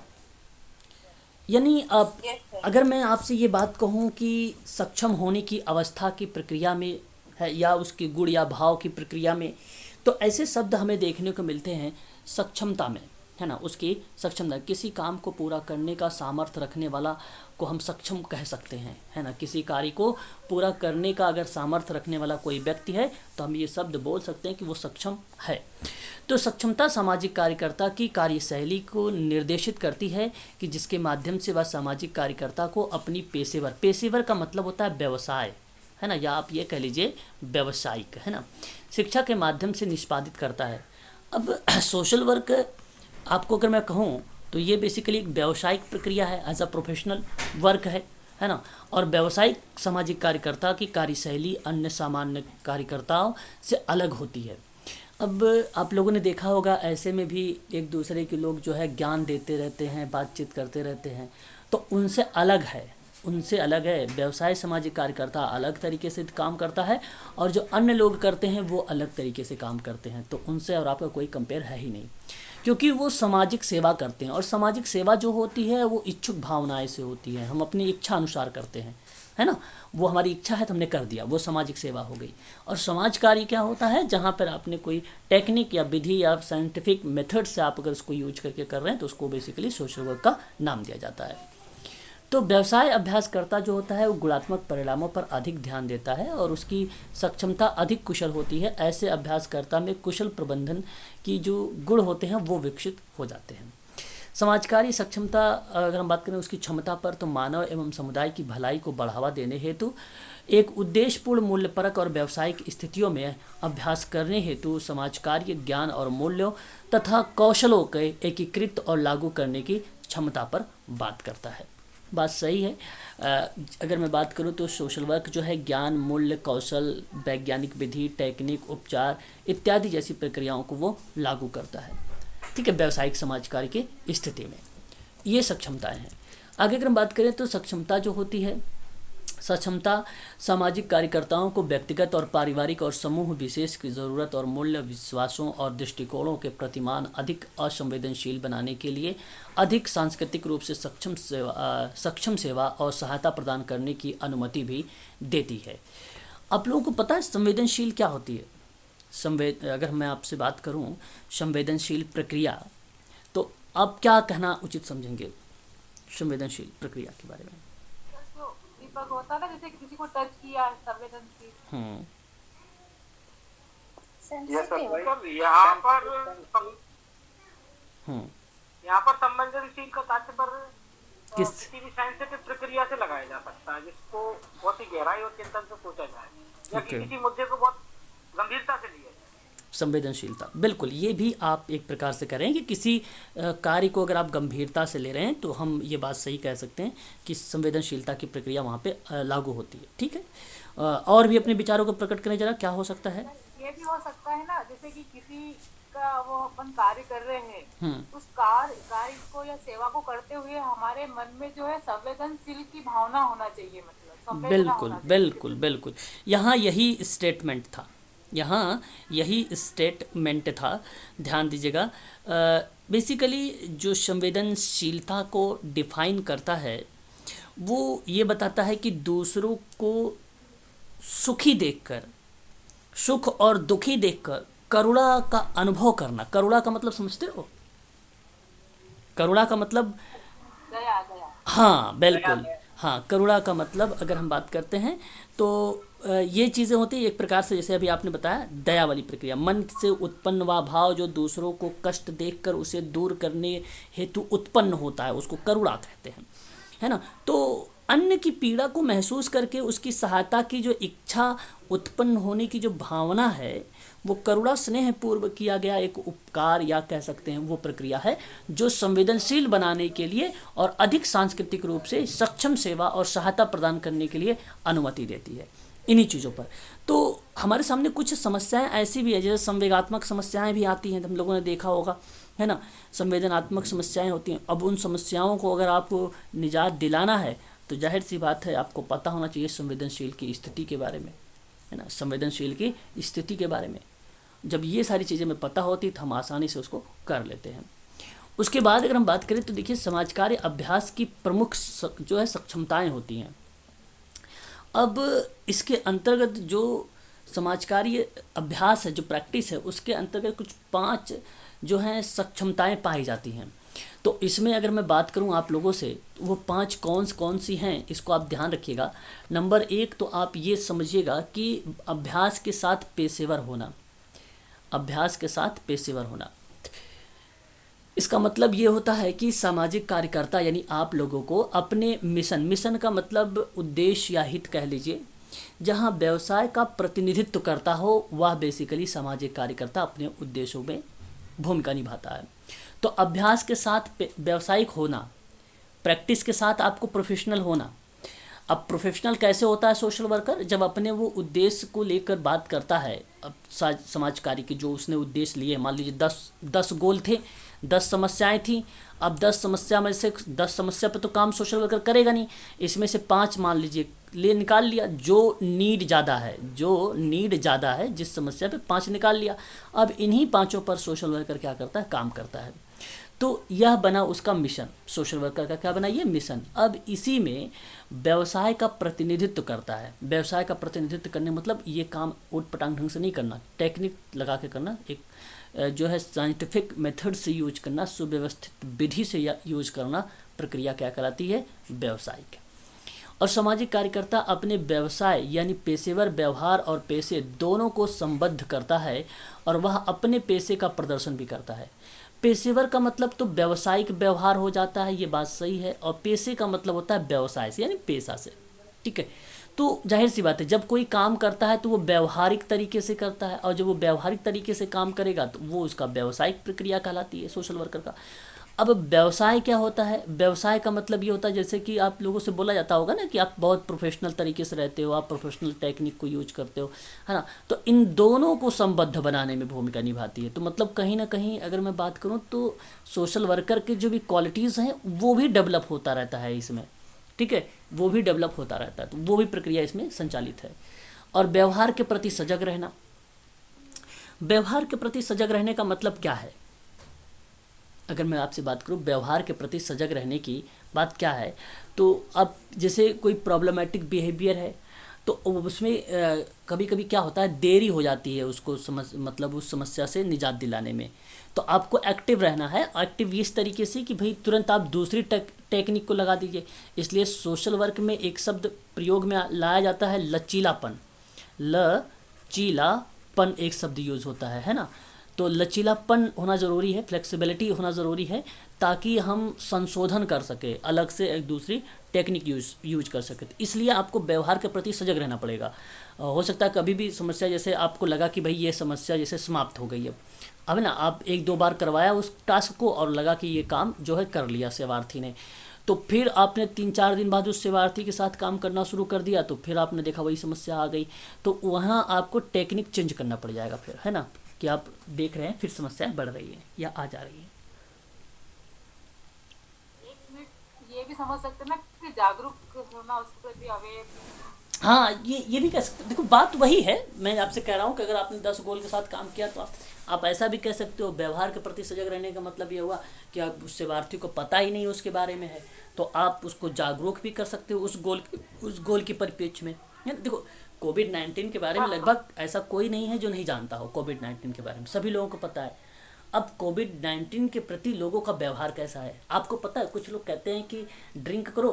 S1: यानी अब अगर मैं आपसे ये बात कहूँ कि सक्षम होने की अवस्था की प्रक्रिया में है या उसके गुण या भाव की प्रक्रिया में, तो ऐसे शब्द हमें देखने को मिलते हैं सक्षमता में, है ना। उसकी सक्षमता, किसी काम को पूरा करने का सामर्थ्य रखने वाला को हम सक्षम कह सकते हैं, है ना। किसी कार्य को पूरा करने का अगर सामर्थ्य रखने वाला कोई व्यक्ति है तो हम ये शब्द बोल सकते हैं कि वो सक्षम है। तो सक्षमता सामाजिक कार्यकर्ता की कार्यशैली को निर्देशित करती है कि जिसके माध्यम से वह सामाजिक कार्यकर्ता को अपनी पेशेवर का मतलब होता है व्यवसाय, है ना, या आप ये कह लीजिए व्यवसायिक, है ना, शिक्षा के माध्यम से निष्पादित करता है। अब सोशल वर्क आपको अगर मैं कहूँ तो ये बेसिकली एक व्यावसायिक प्रक्रिया है, एज अ प्रोफेशनल वर्क है ना। और व्यावसायिक सामाजिक कार्यकर्ता की कार्यशैली अन्य सामान्य कार्यकर्ताओं से अलग होती है। अब आप लोगों ने देखा होगा ऐसे में भी एक दूसरे के लोग जो है ज्ञान देते रहते हैं, बातचीत करते रहते हैं, तो उनसे अलग है। व्यवसाय सामाजिक कार्यकर्ता अलग तरीके से काम करता है और जो अन्य लोग करते हैं वो अलग तरीके से काम करते हैं। तो उनसे और आपका कोई कंपेयर है ही नहीं, क्योंकि वो सामाजिक सेवा करते हैं। और सामाजिक सेवा जो होती है वो इच्छुक भावनाएं से होती है, हम अपनी इच्छा अनुसार करते हैं, है ना। वो हमारी इच्छा है तो हमने कर दिया, वो सामाजिक सेवा हो गई। और समाज कार्य क्या होता है, जहाँ पर आपने कोई टेक्निक या विधि या साइंटिफिक मेथड से आप अगर उसको यूज करके कर रहे हैं तो उसको बेसिकली सोशल वर्क का नाम दिया जाता है। तो व्यवसाय अभ्यासकर्ता जो होता है वो गुणात्मक परिणामों पर अधिक ध्यान देता है और उसकी सक्षमता अधिक कुशल होती है। ऐसे अभ्यासकर्ता में कुशल प्रबंधन की जो गुण होते हैं वो विकसित हो जाते हैं। समाजकारी सक्षमता अगर हम बात करें उसकी क्षमता पर, तो मानव एवं समुदाय की भलाई को बढ़ावा देने हेतु एक उद्देश्यपूर्ण मूल्यपरक और व्यावसायिक स्थितियों में अभ्यास करने हेतु समाज कार्य ज्ञान और मूल्यों तथा कौशलों के एकीकृत और लागू करने की क्षमता पर बात करता है। बात सही है। अगर मैं बात करूं तो सोशल वर्क जो है ज्ञान, मूल्य, कौशल, वैज्ञानिक विधि, टेक्निक, उपचार इत्यादि जैसी प्रक्रियाओं को वो लागू करता है, ठीक है, व्यावसायिक समाज कार्य की स्थिति में। ये सक्षमताएं हैं। आगे अगर हम बात करें तो सक्षमता जो होती है, सक्षमता सामाजिक कार्यकर्ताओं को व्यक्तिगत और पारिवारिक और समूह विशेष की ज़रूरत और मूल्य, विश्वासों और दृष्टिकोणों के प्रतिमान अधिक असंवेदनशील बनाने के लिए अधिक सांस्कृतिक रूप से सक्षम सेवा और सहायता प्रदान करने की अनुमति भी देती है। आप लोगों को पता है संवेदनशील क्या होती है? अगर मैं आपसे बात करूं संवेदनशील प्रक्रिया, तो आप क्या कहना उचित समझेंगे संवेदनशील प्रक्रिया के बारे में?
S3: दीपक होता ना, जैसे किसी को टच किया, संवेदनशील। यहाँ पर संवेदनशील का तात्पर्य किसी भी सेंसिटिव प्रक्रिया से लगाया जा सकता है जिसको बहुत ही गहराई और चिंतन से सोचा जाए या किसी मुद्दे को बहुत गंभीरता से लिया जाए।
S1: संवेदनशीलता, बिल्कुल, ये भी आप एक प्रकार से करें कि किसी कार्य को अगर आप गंभीरता से ले रहे हैं तो हम ये बात सही कह सकते हैं कि संवेदनशीलता की प्रक्रिया वहाँ पे लागू होती है, ठीक है। और भी अपने विचारों को प्रकट करें जरा, क्या हो सकता है?
S3: ये भी हो सकता है ना, जैसे कि किसी का वो अपन कार्य कर रहे हैं, उस कार्य को या सेवा को करते हुए हमारे मन में जो है संवेदनशील की भावना होना चाहिए, मतलब
S1: बिल्कुल बिल्कुल बिल्कुल, यहाँ यही स्टेटमेंट था, ध्यान दीजिएगा। बेसिकली जो संवेदनशीलता को डिफाइन करता है वो ये बताता है कि दूसरों को सुखी देखकर, सुख और दुखी देखकर करुणा का अनुभव करना। करुणा का मतलब समझते हो? करुणा का मतलब,
S3: गया गया।
S1: हाँ बिल्कुल, हाँ करुणा का मतलब अगर हम बात करते हैं तो ये चीज़ें होती हैं एक प्रकार से, जैसे अभी आपने बताया दया वाली प्रक्रिया, मन से उत्पन्न वह भाव जो दूसरों को कष्ट देखकर उसे दूर करने हेतु उत्पन्न होता है, उसको करुणा कहते हैं, है ना। तो अन्य की पीड़ा को महसूस करके उसकी सहायता की जो इच्छा उत्पन्न होने की जो भावना है, वो करुणा स्नेह पूर्व किया गया एक उपकार या कह सकते हैं वो प्रक्रिया है जो संवेदनशील बनाने के लिए और अधिक सांस्कृतिक रूप से सक्षम सेवा और सहायता प्रदान करने के लिए अनुमति देती है इन्हीं चीज़ों पर। तो हमारे सामने कुछ समस्याएं ऐसी भी है, जैसे संवेगात्मक समस्याएं भी आती हैं, हम लोगों ने देखा होगा, है ना। संवेदनात्मक समस्याएं होती हैं। अब उन समस्याओं को अगर आपको निजात दिलाना है तो जाहिर सी बात है आपको पता होना चाहिए संवेदनशील की स्थिति के बारे में, है ना, संवेदनशील की स्थिति के बारे में। जब ये सारी चीज़ें हमें पता होती तो हम आसानी से उसको कर लेते हैं। उसके बाद अगर हम बात करें तो देखिए समाज कार्य अभ्यास की प्रमुख जो है सक्षमताएं होती हैं। अब इसके अंतर्गत जो समाज कार्य अभ्यास है, जो प्रैक्टिस है, उसके अंतर्गत कुछ 5 जो हैं सक्षमताएं पाई जाती हैं। तो इसमें अगर मैं बात करूं आप लोगों से तो वो 5 कौन सी हैं, इसको आप ध्यान रखिएगा। नंबर 1 तो आप ये समझिएगा कि अभ्यास के साथ पेशेवर होना, अभ्यास के साथ पेशेवर होना। इसका मतलब ये होता है कि सामाजिक कार्यकर्ता यानी आप लोगों को अपने मिशन का मतलब उद्देश्य या हित कह लीजिए, जहाँ व्यवसाय का प्रतिनिधित्व करता हो, वह बेसिकली सामाजिक कार्यकर्ता अपने उद्देश्यों में भूमिका निभाता है। तो अभ्यास के साथ व्यावसायिक होना, प्रैक्टिस के साथ आपको प्रोफेशनल होना। अब प्रोफेशनल कैसे होता है सोशल वर्कर, जब अपने वो उद्देश्य को लेकर बात करता है। अब समाज कार्य के जो उसने उद्देश्य लिए, मान लीजिए 10 गोल थे, 10 समस्याएं थी। अब 10 समस्या में से 10 समस्या पर तो काम सोशल वर्कर करेगा नहीं, इसमें से 5 मान लीजिए निकाल लिया जो नीड ज़्यादा है, जो नीड ज़्यादा है जिस समस्या पे 5 निकाल लिया। अब इन्हीं 5 पर सोशल वर्कर क्या करता है, काम करता है। तो यह बना उसका मिशन, सोशल वर्कर का क्या बना, ये मिशन। अब इसी में व्यवसाय का प्रतिनिधित्व करता है। व्यवसाय का प्रतिनिधित्व करने मतलब ये काम उट पटांग ढंग से नहीं करना, टेक्निक लगा के करना, एक जो है साइंटिफिक मेथड से यूज करना, सुव्यवस्थित विधि से यूज करना, प्रक्रिया क्या कहलाती है, व्यवसायिक। और सामाजिक कार्यकर्ता अपने व्यवसाय यानी पेशेवर व्यवहार और पेशे दोनों को संबद्ध करता है और वह अपने पेशे का प्रदर्शन भी करता है। पेशेवर का मतलब तो व्यावसायिक व्यवहार हो जाता है, ये बात सही है, और पेशे का मतलब होता है व्यवसाय से यानी पेशा से, ठीक है। तो जाहिर सी बात है जब कोई काम करता है तो वो व्यवहारिक तरीके से करता है, और जब वो व्यवहारिक तरीके से काम करेगा तो वो उसका व्यावसायिक प्रक्रिया कहलाती है सोशल वर्कर का। अब व्यवसाय क्या होता है, व्यवसाय का मतलब ये होता है जैसे कि आप लोगों से बोला जाता होगा ना कि आप बहुत प्रोफेशनल तरीके से रहते हो, आप प्रोफेशनल टेक्निक को यूज करते हो, है ना। तो इन दोनों को संबद्ध बनाने में भूमिका निभाती है। तो मतलब कहीं ना कहीं अगर मैं बात करूँ तो सोशल वर्कर के जो भी क्वालिटीज़ हैं वो भी डेवलप होता रहता है इसमें, ठीक है, वो भी डेवलप होता रहता है, तो वो भी प्रक्रिया इसमें संचालित है। और व्यवहार के प्रति सजग रहना, व्यवहार के प्रति सजग रहने का मतलब क्या है, अगर मैं आपसे बात करूं व्यवहार के प्रति सजग रहने की बात क्या है, तो अब जैसे कोई प्रॉब्लमेटिक बिहेवियर है तो उसमें कभी कभी क्या होता है, देरी हो जाती है उसको मतलब उस समस्या से निजात दिलाने में। तो आपको एक्टिव रहना है, एक्टिव इस तरीके से कि भाई तुरंत आप दूसरी टेक्निक को लगा दीजिए। इसलिए सोशल वर्क में एक शब्द प्रयोग में लाया जाता है लचीलापन, लचीलापन एक शब्द यूज होता है ना। तो लचीलापन होना ज़रूरी है, फ्लेक्सिबिलिटी होना ज़रूरी है, ताकि हम संशोधन कर सके, अलग से एक दूसरी टेक्निक यूज कर सके। इसलिए आपको व्यवहार के प्रति सजग रहना पड़ेगा। हो सकता है कभी भी समस्या जैसे आपको लगा कि भाई ये समस्या जैसे समाप्त हो गई है, अब ना आप 1-2 बार करवाया उस टास्क को और लगा कि ये काम जो है कर लिया सेवार्थी ने, तो फिर आपने 3-4 दिन बाद उस सेवार्थी के साथ काम करना शुरू कर दिया, तो फिर आपने देखा वही समस्या आ गई, तो वहाँ आपको टेक्निक चेंज करना पड़ जाएगा फिर, है ना, कि आप देख रहे हैं फिर समस्या बढ़ रही है या आ जा रही है।
S3: एक मिनट ये भी समझ सकते हैं ना कि जागरूक होना, उसके प्रति अवेयर।
S1: हाँ, ये भी कह सकते, देखो बात वही है, मैं आपसे कह रहा हूँ कि अगर आपने 10 गोल के साथ काम किया तो आप ऐसा भी कह सकते हो। व्यवहार के प्रति सजग रहने का मतलब ये हुआ कि आप उस सेवार्थी को पता ही नहीं उसके बारे में है, तो आप उसको जागरूक भी कर सकते हो उस गोल के परिप्रेक्ष्य में। देखो कोविड-19 के बारे में लगभग ऐसा कोई नहीं है जो नहीं जानता हो, कोविड-19 के बारे में सभी लोगों को पता है। अब कोविड-19 के प्रति लोगों का व्यवहार कैसा है आपको पता है। कुछ लोग कहते हैं कि ड्रिंक करो,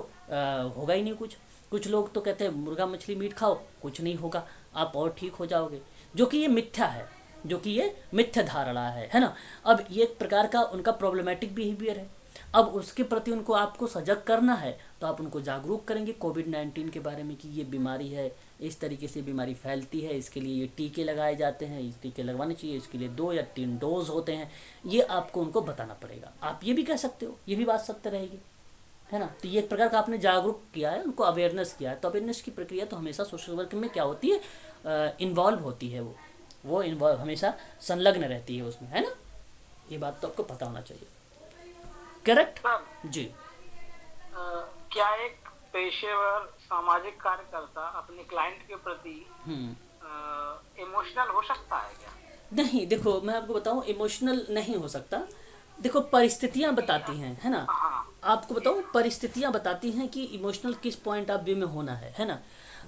S1: होगा ही नहीं कुछ। कुछ लोग तो कहते हैं मुर्गा मछली मीट खाओ, कुछ नहीं होगा, आप और ठीक हो जाओगे, जो कि ये मिथ्या है, जो कि ये मिथ्या धारणा है ना। अब ये एक प्रकार का उनका प्रॉब्लमेटिक बिहेवियर है। अब उसके प्रति उनको आपको सजग करना है, तो आप उनको जागरूक करेंगे कोविड-19 के बारे में कि ये बीमारी है, इस तरीके से बीमारी फैलती है, इसके लिए ये टीके लगाए जाते हैं, ये टीके लगवाने चाहिए, इसके लिए 2 या 3 डोज होते हैं। ये आपको उनको बताना पड़ेगा। आप ये भी कह सकते हो, ये भी बात सत्य रहेगी, है ना। तो ये एक प्रकार का आपने जागरूक किया है, उनको अवेयरनेस किया है। तो अवेयरनेस की प्रक्रिया तो हमेशा सोशल वर्क में क्या होती है, इन्वॉल्व होती है। वो इन्वॉल्व हमेशा संलग्न रहती है उसमें, है ना। ये बात तो आपको पता होना चाहिए। करेक्ट जी।
S3: क्या एक पेशेवर सामाजिक कार्यकर्ता अपने क्लाइंट के प्रति इमोशनल हो सकता है क्या?
S1: नहीं, देखो मैं आपको बताऊं, इमोशनल नहीं हो सकता। देखो परिस्थितियां बताती हैं, है ना। आपको बताऊं, परिस्थितियां बताती हैं कि इमोशनल किस पॉइंट ऑफ व्यू में होना है ना।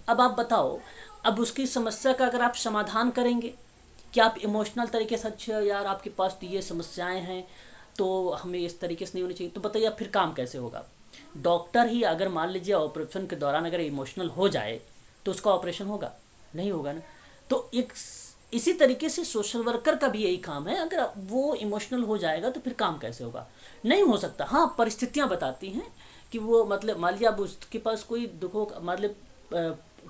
S1: अब आप बताओ, अब उसकी समस्या का अगर आप समाधान करेंगे कि आप इमोशनल तरीके से, अच्छा यार आपके पास तो ये समस्याएं हैं तो हमें इस तरीके से नहीं होनी चाहिए, तो बताइए फिर काम कैसे होगा। डॉक्टर ही अगर मान लीजिए ऑपरेशन के दौरान अगर इमोशनल हो जाए तो उसका ऑपरेशन होगा नहीं, होगा ना। तो एक इसी तरीके से सोशल वर्कर का भी यही काम है, अगर वो इमोशनल हो जाएगा तो फिर काम कैसे होगा, नहीं हो सकता। हाँ, परिस्थितियाँ बताती हैं कि वो मतलब मान लीजिए अब उसके पास कोई दुखों मतलब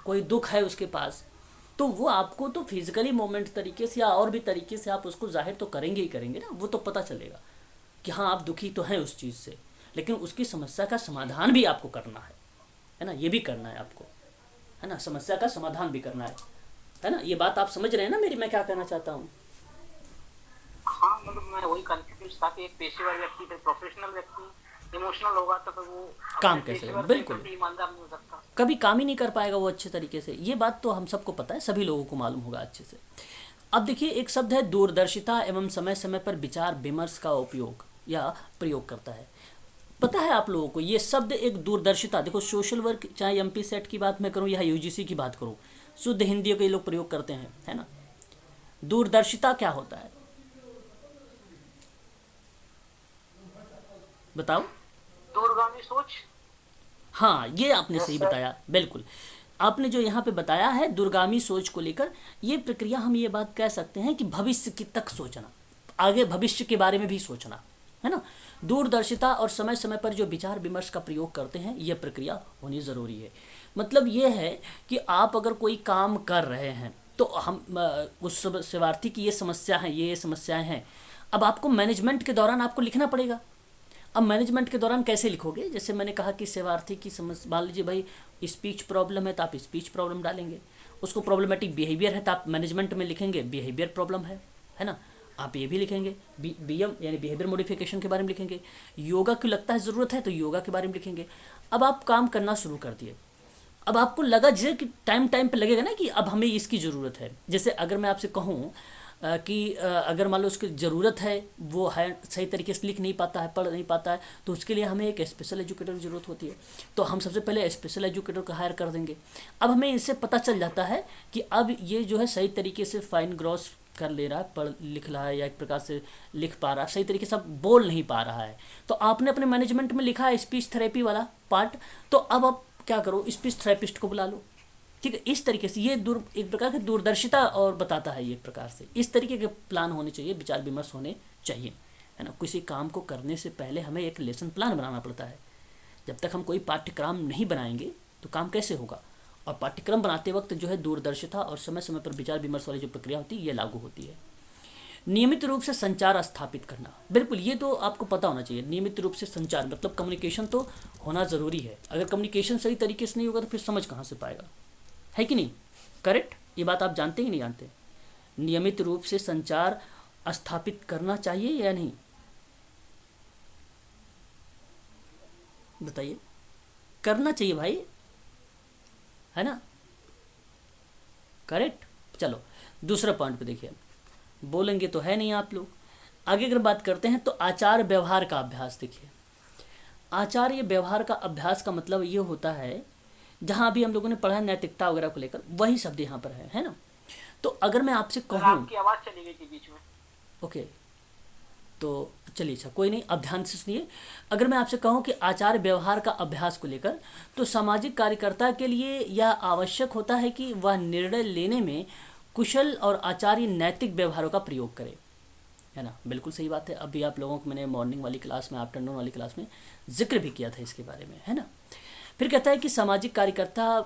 S1: कोई दुख है उसके पास, तो वो आपको तो फिजिकली मोमेंट तरीके से या और भी तरीके से आप उसको जाहिर तो करेंगे ही करेंगे ना। वो तो पता चलेगा कि हाँ आप दुखी तो हैं उस चीज़ से, लेकिन उसकी समस्या का समाधान भी आपको करना है ना। ये भी करना है आपको, है ना। समस्या का समाधान भी करना है ना। ये बात आप समझ रहे हैं ना मेरी, मैं क्या कहना चाहता हूँ।
S3: हाँ, मतलब मैं वही कंफ्यूज था कि एक पेशेवर व्यक्ति फिर प्रोफेशनल व्यक्ति इमोशनल होगा तो फिर वो
S1: काम कैसे होगा, बिल्कुल
S3: ईमानदार नहीं हो सकता,
S1: कभी काम ही नहीं कर पाएगा वो अच्छे तरीके से। ये बात तो हम सबको पता है, सभी लोगों को मालूम होगा अच्छे से। अब देखिए, एक शब्द है दूरदर्शिता एवं समय समय पर विचार विमर्श का उपयोग या प्रयोग करता है। पता है आप लोगों को ये शब्द एक दूरदर्शिता, देखो सोशल वर्क चाहे एमपी सेट की बात मैं करूँ या यूजीसी की बात करूँ, शुद्ध हिंदी के लोग प्रयोग करते हैं, है ना। दूरदर्शिता क्या होता है बताओ।
S3: दूरगामी सोच।
S1: हाँ, ये आपने सही बताया, बिल्कुल आपने जो यहाँ पे बताया है दूरगामी सोच को लेकर, ये प्रक्रिया हम ये बात कह सकते हैं कि भविष्य की तक सोचना, आगे भविष्य के बारे में भी सोचना, है ना। दूरदर्शिता और समय समय पर जो विचार विमर्श का प्रयोग करते हैं, यह प्रक्रिया होनी ज़रूरी है। मतलब ये है कि आप अगर कोई काम कर रहे हैं तो हम उस सेवार्थी की ये समस्या है, ये समस्याएं हैं। अब आपको मैनेजमेंट के दौरान आपको लिखना पड़ेगा। अब मैनेजमेंट के दौरान कैसे लिखोगे, जैसे मैंने कहा कि सेवार्थी की समस्या, मान लीजिए भाई स्पीच प्रॉब्लम है तो आप स्पीच प्रॉब्लम डालेंगे, उसको प्रॉब्लमेटिक बिहेवियर है तो आप मैनेजमेंट में लिखेंगे बिहेवियर प्रॉब्लम है ना। आप ये भी लिखेंगे बीएम यानी बिहेवियर मॉडिफिकेशन के बारे में लिखेंगे। योगा की लगता है ज़रूरत है तो योगा के बारे में लिखेंगे। अब आप काम करना शुरू कर दिए, अब आपको लगा जैसे कि टाइम पे लगेगा ना कि अब हमें इसकी ज़रूरत है। जैसे अगर मैं आपसे कहूँ कि अगर मान लो उसकी ज़रूरत है, वो है सही तरीके से लिख नहीं पाता है, पढ़ नहीं पाता है, तो उसके लिए हमें एक स्पेशल एजुकेटर की ज़रूरत होती है। तो हम सबसे पहले स्पेशल एजुकेटर को हायर कर देंगे। अब हमें इससे पता चल जाता है कि अब ये जो है सही तरीके से फाइन ग्रॉस कर ले रहा है, पढ़ लिख रहा है या एक प्रकार से लिख पा रहा है, सही तरीके से बोल नहीं पा रहा है। तो आपने अपने मैनेजमेंट में लिखा है स्पीच थेरेपी वाला पार्ट, तो अब आप क्या करो, स्पीच थेरेपिस्ट को बुला लो। ठीक है, इस तरीके से ये एक प्रकार की दूरदर्शिता और बताता है। ये एक प्रकार से इस तरीके के प्लान होने चाहिए, विचार विमर्श होने चाहिए, है ना। किसी काम को करने से पहले हमें एक लेसन प्लान बनाना पड़ता है। जब तक हम कोई पाठ्यक्रम नहीं बनाएंगे तो काम कैसे होगा। और पाठ्यक्रम बनाते वक्त जो है दूरदर्शिता और समय समय पर विचार विमर्श वाली जो प्रक्रिया होती है ये लागू होती है। नियमित रूप से संचार स्थापित करना, बिल्कुल ये तो आपको पता होना चाहिए। नियमित रूप से संचार मतलब कम्युनिकेशन तो होना ज़रूरी है। अगर कम्युनिकेशन सही तरीके से नहीं होगा तो फिर समझ कहाँ से पाएगा, है कि नहीं। करेक्ट, ये बात आप जानते ही नहीं जानते। नियमित रूप से संचार स्थापित करना चाहिए या नहीं, बताइए। करना चाहिए भाई, है ना। करेक्ट, चलो दूसरा पॉइंट पे देखिए। बोलेंगे तो है नहीं आप लोग। आगे अगर बात करते हैं तो आचार व्यवहार का अभ्यास देखिए। आचार्य व्यवहार का अभ्यास का मतलब ये होता है, जहाँ भी हम लोगों ने पढ़ा है नैतिकता वगैरह को लेकर, वही शब्द यहाँ पर है ना। तो अगर मैं आपसे कहूँ,
S3: आपकी आवाज चली गई थी बीच में।
S1: ओके, तो चलिए, अच्छा कोई नहीं, अब ध्यान से सुनिए। अगर मैं आपसे कहूँ कि आचार व्यवहार का अभ्यास को लेकर, तो सामाजिक कार्यकर्ता के लिए यह आवश्यक होता है कि वह निर्णय लेने में कुशल और आचार्य नैतिक व्यवहारों का प्रयोग करे, है ना। बिल्कुल सही बात है। अभी आप लोगों को मैंने मॉर्निंग वाली क्लास में, आफ्टरनून वाली क्लास में जिक्र भी किया था इसके बारे में, है ना। फिर कहता है कि सामाजिक कार्यकर्ता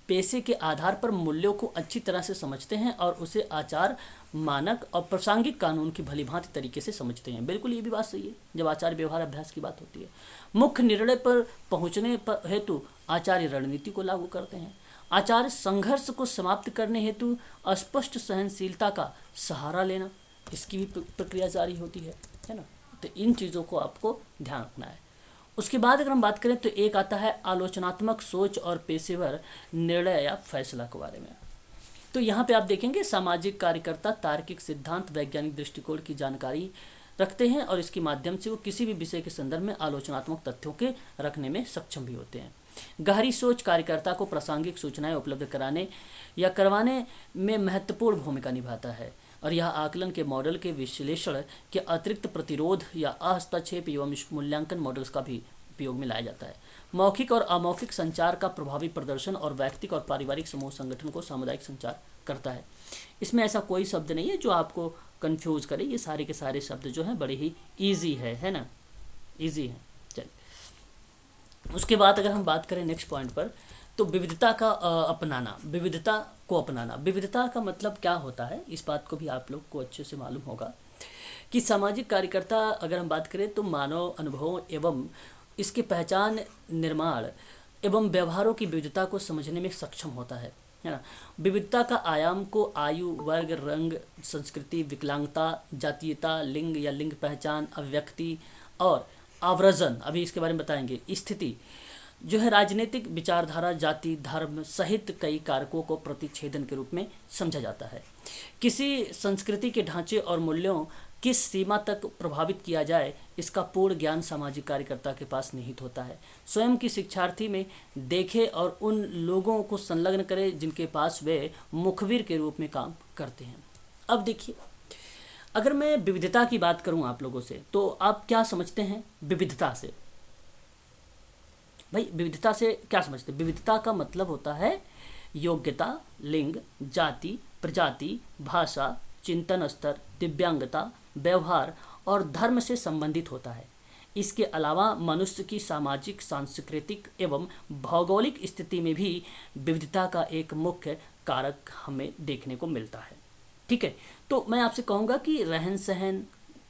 S1: पेशे के आधार पर मूल्यों को अच्छी तरह से समझते हैं और उसे आचार, मानक और प्रासंगिक कानून की भलीभांति तरीके से समझते हैं। बिल्कुल ये भी बात सही है जब आचार व्यवहार अभ्यास की बात होती है। मुख्य निर्णय पर पहुंचने पर हेतु आचार्य रणनीति को लागू करते हैं। आचार्य संघर्ष को समाप्त करने हेतु अस्पष्ट सहनशीलता का सहारा लेना, इसकी भी प्रक्रिया जारी होती है ना। तो इन चीज़ों को आपको ध्यान रखना है। उसके बाद अगर हम बात करें तो एक आता है आलोचनात्मक सोच और पेशेवर निर्णय या फैसला के बारे में। तो यहाँ पे आप देखेंगे सामाजिक कार्यकर्ता तार्किक सिद्धांत, वैज्ञानिक दृष्टिकोण की जानकारी रखते हैं और इसके माध्यम से वो किसी भी विषय के संदर्भ में आलोचनात्मक तथ्यों के रखने में सक्षम भी होते हैं। गहरी सोच कार्यकर्ता को प्रासंगिक सूचनाएं उपलब्ध कराने या करवाने में महत्वपूर्ण भूमिका निभाता है और यह आकलन के मॉडल के विश्लेषण के अतिरिक्त प्रतिरोध या हस्तक्षेप एवं मूल्यांकन मॉडल्स का भी उपयोग में लाया जाता है। मौखिक और अमौखिक संचार का प्रभावी प्रदर्शन और व्यक्तिगत और पारिवारिक समूह संगठन को सामुदायिक संचार करता है। इसमें ऐसा कोई शब्द नहीं है जो आपको कंफ्यूज करे, ये सारे के सारे शब्द जो हैं बड़े ही ईजी है ना, ईजी है। चलिए, उसके बाद अगर हम बात करें नेक्स्ट पॉइंट पर, तो विविधता का अपनाना, विविधता को अपनाना। विविधता का मतलब क्या होता है, इस बात को भी आप लोग को अच्छे से मालूम होगा कि सामाजिक कार्यकर्ता अगर हम बात करें तो मानव अनुभवों एवं इसके पहचान, निर्माण एवं व्यवहारों की विविधता को समझने में सक्षम होता है ना। विविधता का आयाम को आयु, वर्ग, रंग, संस्कृति, विकलांगता, जातीयता, लिंग या लिंग पहचान, अभिव्यक्ति और आवर्जन, अभी इसके बारे में बताएंगे, स्थिति जो है राजनीतिक विचारधारा, जाति, धर्म सहित कई कारकों को प्रतिच्छेदन के रूप में समझा जाता है। किसी संस्कृति के ढांचे और मूल्यों किस सीमा तक प्रभावित किया जाए, इसका पूर्ण ज्ञान सामाजिक कार्यकर्ता के पास निहित होता है। स्वयं की शिक्षार्थी में देखे और उन लोगों को संलग्न करे जिनके पास वे मुखबिर के रूप में काम करते हैं। अब देखिए, अगर मैं विविधता की बात करूं आप लोगों से, तो आप क्या समझते हैं विविधता से? भाई विविधता से क्या समझते हैं? विविधता का मतलब होता है योग्यता, लिंग, जाति, प्रजाति, भाषा, चिंतन स्तर, दिव्यांगता, व्यवहार और धर्म से संबंधित होता है। इसके अलावा मनुष्य की सामाजिक, सांस्कृतिक एवं भौगोलिक स्थिति में भी विविधता का एक मुख्य कारक हमें देखने को मिलता है। ठीक है, तो मैं आपसे कहूँगा कि रहन सहन,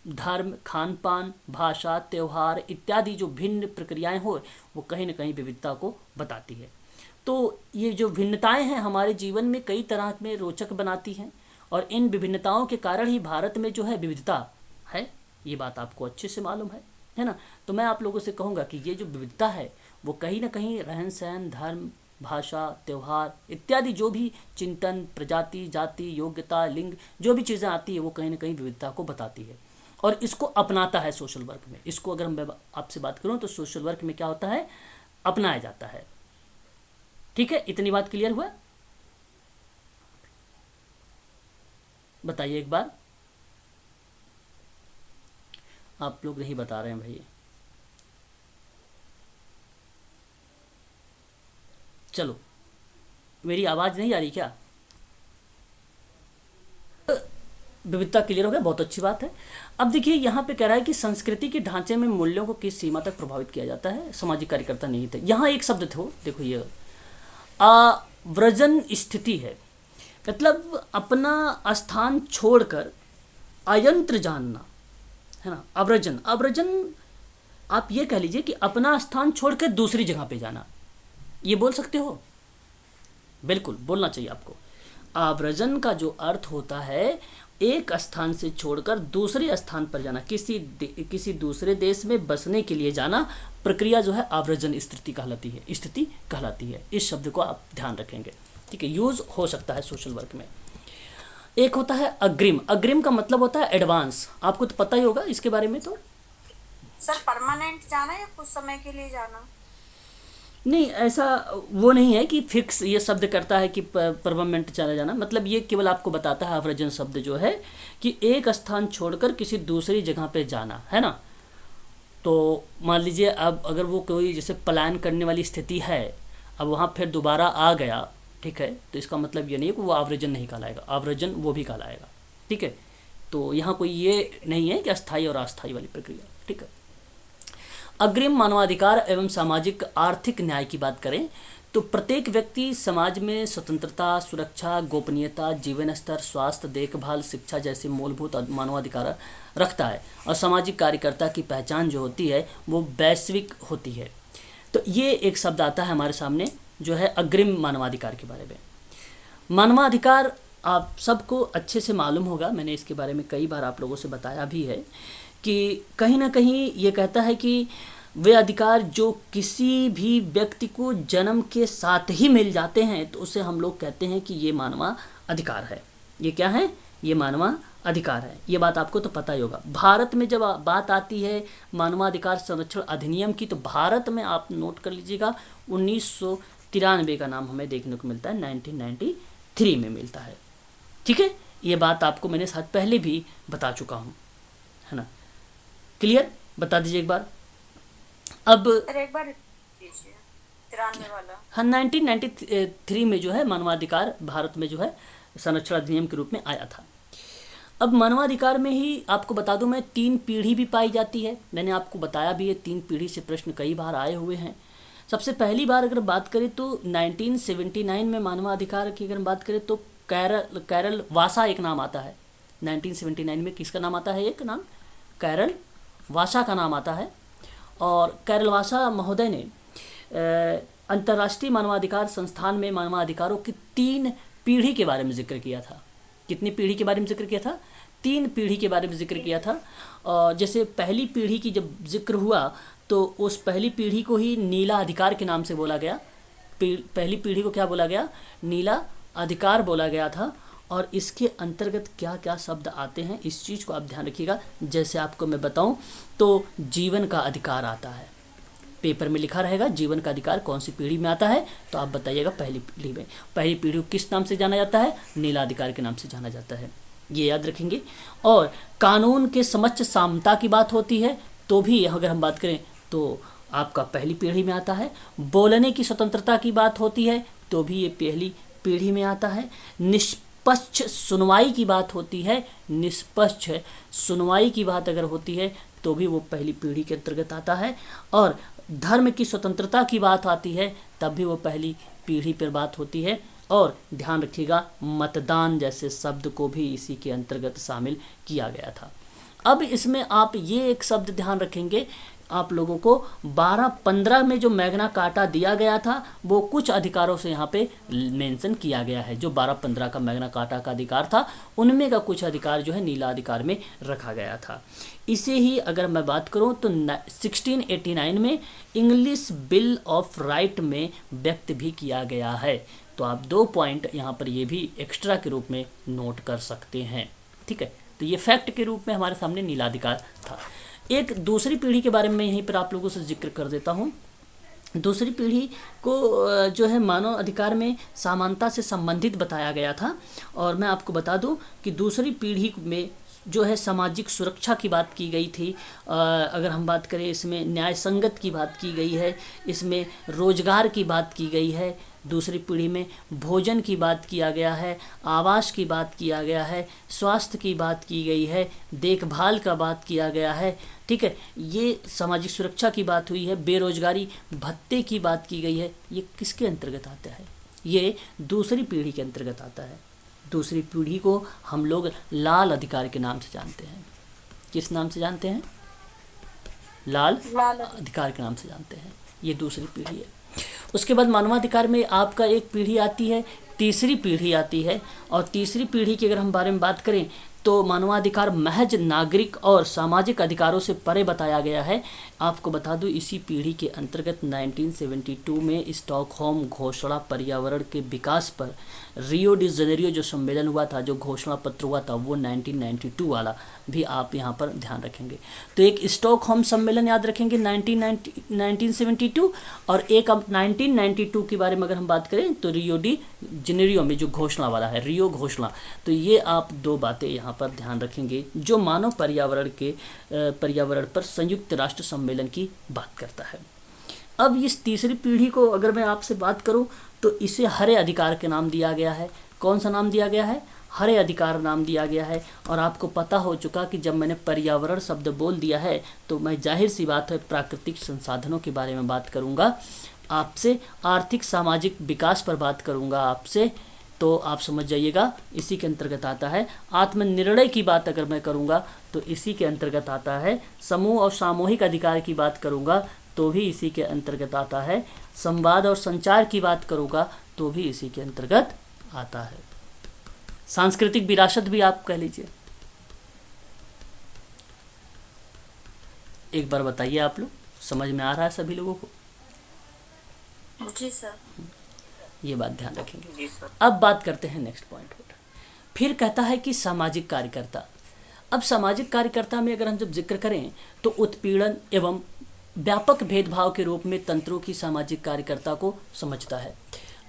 S1: धर्म, खान पान, भाषा, त्यौहार इत्यादि जो भिन्न प्रक्रियाएं हो, वो कहीं ना कहीं विविधता को बताती है। तो ये जो भिन्नताएं हैं हमारे जीवन में कई तरह में रोचक बनाती हैं और इन विभिन्नताओं के कारण ही भारत में जो है विविधता है, ये बात आपको अच्छे से मालूम है ना। तो मैं आप लोगों से कहूँगा कि ये जो विविधता है वो कहीं ना कहीं रहन सहन, धर्म, भाषा, त्यौहार इत्यादि जो भी चिंतन, प्रजाति, जाति, योग्यता, लिंग जो भी चीज़ें आती है वो कहीं ना कहीं विविधता को बताती है और इसको अपनाता है सोशल वर्क में। इसको अगर मैं आपसे बात करूँ तो सोशल वर्क में क्या होता है, अपनाया जाता है। ठीक है, इतनी बात क्लियर हुआ? बताइए एक बार, आप लोग नहीं बता रहे हैं भाई। चलो, मेरी आवाज़ नहीं आ रही क्या? विविधता क्लियर हो गया, बहुत अच्छी बात है। अब देखिए यहाँ पे कह रहा है कि संस्कृति के ढांचे में मूल्यों को किस सीमा तक प्रभावित किया जाता है, सामाजिक कार्यकर्ता निहित है। यहाँ एक शब्द थे, देखो ये आव्रजन स्थिति है, मतलब अपना स्थान छोड़कर अयंत्र जानना, है ना। आव्रजन, आव्रजन आप ये कह लीजिए कि अपना स्थान छोड़कर दूसरी जगह पे जाना, ये बोल सकते हो? बिल्कुल बोलना चाहिए आपको। आव्रजन का जो अर्थ होता है एक स्थान से छोड़कर दूसरे स्थान पर जाना, किसी दूसरे देश में बसने के लिए जाना, प्रक्रिया जो है आव्रजन स्थिति कहलाती है। इस शब्द को आप ध्यान रखेंगे, ठीक है, यूज हो सकता है सोशल वर्क में। एक होता है अग्रिम, अग्रिम का मतलब होता है एडवांस, आपको तो पता ही होगा इसके बारे में। तो
S4: सर परमानेंट जाना या कुछ समय के लिए जाना?
S1: नहीं, ऐसा वो नहीं है कि फिक्स ये शब्द करता है कि परमानेंट चला जाना, मतलब ये केवल आपको बताता है अवरजन शब्द जो है कि एक स्थान छोड़कर किसी दूसरी जगह पे जाना, है ना। तो मान लीजिए अब अगर वो कोई जैसे पलायन करने वाली स्थिति है, अब वहाँ फिर दोबारा आ गया, ठीक है, तो इसका मतलब ये नहीं है कि वो अवरजन नहीं कहलाएगा, अवरजन वो भी कहलाएगा, ठीक है। तो यहाँ कोई ये नहीं है कि अस्थायी और अस्थायी वाली प्रक्रिया, ठीक है। अग्रिम मानवाधिकार एवं सामाजिक आर्थिक न्याय की बात करें तो प्रत्येक व्यक्ति समाज में स्वतंत्रता, सुरक्षा, गोपनीयता, जीवन स्तर, स्वास्थ्य, देखभाल, शिक्षा जैसे मूलभूत मानवाधिकार रखता है और सामाजिक कार्यकर्ता की पहचान जो होती है वो वैश्विक होती है। तो ये एक शब्द आता है हमारे सामने जो है अग्रिम मानवाधिकार के बारे में। मानवाधिकार आप सबको अच्छे से मालूम होगा, मैंने इसके बारे में कई बार आप लोगों से बताया भी है कि कहीं ना कहीं ये कहता है कि वे अधिकार जो किसी भी व्यक्ति को जन्म के साथ ही मिल जाते हैं तो उसे हम लोग कहते हैं कि ये मानवा अधिकार है। ये क्या है? ये मानवा अधिकार है। ये बात आपको तो पता ही होगा। भारत में जब बात आती है मानवाधिकार संरक्षण अधिनियम की तो भारत में आप नोट कर लीजिएगा 1993 का नाम हमें देखने को मिलता है, 1993 में मिलता है, ठीक है। ये बात आपको मैंने साथ पहले भी बता चुका हूँ, है ना। क्लियर? बता दीजिए एक बार। अब
S4: एक बार दीजिए 93 वाला।
S1: हाँ, 1993 में जो है मानवाधिकार भारत में जो है संरक्षण अधिनियम के रूप में आया था। अब मानवाधिकार में ही आपको बता दूं मैं 3 पीढ़ी भी पाई जाती है, मैंने आपको बताया भी है 3 पीढ़ी से प्रश्न कई बार आए हुए हैं। सबसे पहली बार अगर बात करें तो 1979 में मानवाधिकार की अगर बात करें तो कैरल वासा एक नाम आता है। 1979 में किसका नाम आता है? एक नाम कैरल वासा का नाम आता है और कैरल वासा महोदय ने अंतर्राष्ट्रीय मानवाधिकार संस्थान में मानवाधिकारों की 3 पीढ़ी के बारे में जिक्र किया था। कितनी पीढ़ी के बारे में जिक्र किया था? 3 पीढ़ी के बारे में जिक्र किया था। और जैसे पहली पीढ़ी की जब जिक्र हुआ तो उस पहली पीढ़ी को ही नीला अधिकार के नाम से बोला गया। पहली पीढ़ी को क्या बोला गया? नीला अधिकार बोला गया था। और इसके अंतर्गत क्या क्या शब्द आते हैं इस चीज़ को आप ध्यान रखिएगा। जैसे आपको मैं बताऊं तो जीवन का अधिकार आता है, पेपर में लिखा रहेगा जीवन का अधिकार कौन सी पीढ़ी में आता है, तो आप बताइएगा पहली पीढ़ी में। पहली पीढ़ी को किस नाम से जाना जाता है? नीला अधिकार के नाम से जाना जाता है, ये याद रखेंगे। और कानून के समक्ष समानता की बात होती है तो भी अगर हम बात करें तो आपका पहली पीढ़ी में आता है। बोलने की स्वतंत्रता की बात होती है तो भी ये पहली पीढ़ी में आता है। निष्पक्ष सुनवाई की बात होती है, निष्पक्ष सुनवाई की बात अगर होती है तो भी वो पहली पीढ़ी के अंतर्गत आता है। और धर्म की स्वतंत्रता की बात आती है तब भी वो पहली पीढ़ी पर बात होती है। और ध्यान रखिएगा मतदान जैसे शब्द को भी इसी के अंतर्गत शामिल किया गया था। अब इसमें आप ये एक शब्द ध्यान रखेंगे, आप लोगों को 12-15 में जो मैग्ना कार्टा दिया गया था वो कुछ अधिकारों से यहाँ पे मेंशन किया गया है। जो 12-15 का मैग्ना कार्टा का अधिकार था उनमें का कुछ अधिकार जो है नीला अधिकार में रखा गया था। इसे ही अगर मैं बात करूँ तो 1689 में इंग्लिश बिल ऑफ राइट में व्यक्त भी किया गया है। तो आप 2 पॉइंट यहाँ पर ये भी एक्स्ट्रा के रूप में नोट कर सकते हैं, ठीक है। तो ये फैक्ट के रूप में हमारे सामने नीला अधिकार था। एक दूसरी पीढ़ी के बारे में यहीं पर आप लोगों से जिक्र कर देता हूँ। दूसरी पीढ़ी को जो है मानव अधिकार में समानता से संबंधित बताया गया था। और मैं आपको बता दूं कि दूसरी पीढ़ी में जो है सामाजिक सुरक्षा की बात की गई थी। अगर हम बात करें इसमें न्याय संगत की बात की गई है, इसमें रोजगार की बात की गई है। दूसरी पीढ़ी में भोजन की बात किया गया है, आवास की बात किया गया है, स्वास्थ्य की बात की गई है, देखभाल का बात किया गया है, ठीक है। ये सामाजिक सुरक्षा की बात हुई है, बेरोजगारी भत्ते की बात की गई है। ये किसके अंतर्गत आता है? ये दूसरी पीढ़ी के अंतर्गत आता है। दूसरी पीढ़ी को हम लोग लाल अधिकार के नाम से जानते हैं। किस नाम से जानते हैं? लाल अधिकार के नाम से जानते हैं। ये दूसरी पीढ़ी है। उसके बाद मानवाधिकार में आपका एक पीढ़ी आती है, तीसरी पीढ़ी आती है। और तीसरी पीढ़ी की अगर हम बारे में बात करें तो मानवाधिकार महज नागरिक और सामाजिक अधिकारों से परे बताया गया है। आपको बता दूं, इसी पीढ़ी के अंतर्गत 1972 में स्टॉकहोम घोषणा पर्यावरण के विकास पर रियो डी जेनेरियो जो सम्मेलन हुआ था, जो घोषणा पत्र हुआ था, वो 1992 वाला भी आप यहाँ पर ध्यान रखेंगे। तो एक स्टॉकहोम सम्मेलन याद रखेंगे 1972, और एक अब 1992 के बारे में अगर हम बात करें तो रियो डी जेनेरियो में जो घोषणा वाला है, रियो घोषणा। तो ये आप दो बातें यहाँ पर ध्यान रखेंगे जो मानव पर्यावरण पर संयुक्त राष्ट्र सम्मेलन की बात करता है। अब इस तीसरी पीढ़ी को अगर मैं आपसे बात करूं तो इसे हरे अधिकार के नाम दिया गया है। कौन सा नाम दिया गया है? हरे अधिकार नाम दिया गया है। और आपको पता हो चुका कि जब मैंने पर्यावरण शब्द बोल दिया है तो मैं जाहिर सी बात है प्राकृतिक संसाधनों के बारे में बात करूंगा आपसे, आर्थिक सामाजिक विकास पर बात करूंगा आपसे, तो आप समझ जाइएगा इसी के अंतर्गत आता है। आत्मनिर्णय की बात अगर मैं करूंगा तो इसी के अंतर्गत आता है। समूह और सामूहिक अधिकार की बात करूंगा तो भी इसी के अंतर्गत आता है। संवाद और संचार की बात करूंगा तो भी इसी के अंतर्गत आता है। सांस्कृतिक विरासत भी आप कह लीजिए। एक बार बताइए, आप लोग समझ में आ रहा है सभी लोगों को?
S4: जी सर।
S1: ये बात ध्यान रखेंगे।
S3: जी सर।
S1: अब बात करते हैं नेक्स्ट पॉइंट पर। फिर कहता है कि सामाजिक कार्यकर्ता। अब सामाजिक कार्यकर्ता में अगर हम जब जिक्र करें तो उत्पीड़न एवं व्यापक भेदभाव के रूप में तंत्रों की सामाजिक कार्यकर्ता को समझता है।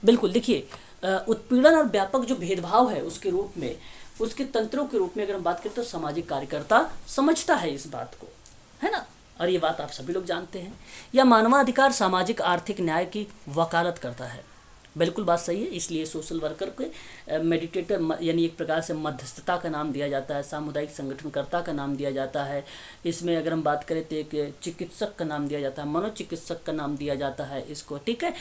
S1: बिल्कुल, देखिए, उत्पीड़न और व्यापक जो भेदभाव है उसके रूप में, उसके तंत्रों के रूप में अगर हम बात करें तो सामाजिक कार्यकर्ता समझता है इस बात को, है ना। और ये बात आप सभी लोग जानते हैं। या मानवाधिकार सामाजिक आर्थिक न्याय की वकालत करता है। बिल्कुल बात सही है। इसलिए सोशल वर्कर के मेडिटेटर यानी एक प्रकार से मध्यस्थता का नाम दिया जाता है, सामुदायिक संगठनकर्ता का नाम दिया जाता है। इसमें अगर हम बात करें तो एक चिकित्सक का नाम दिया जाता है, मनोचिकित्सक का नाम दिया जाता है इसको, ठीक है।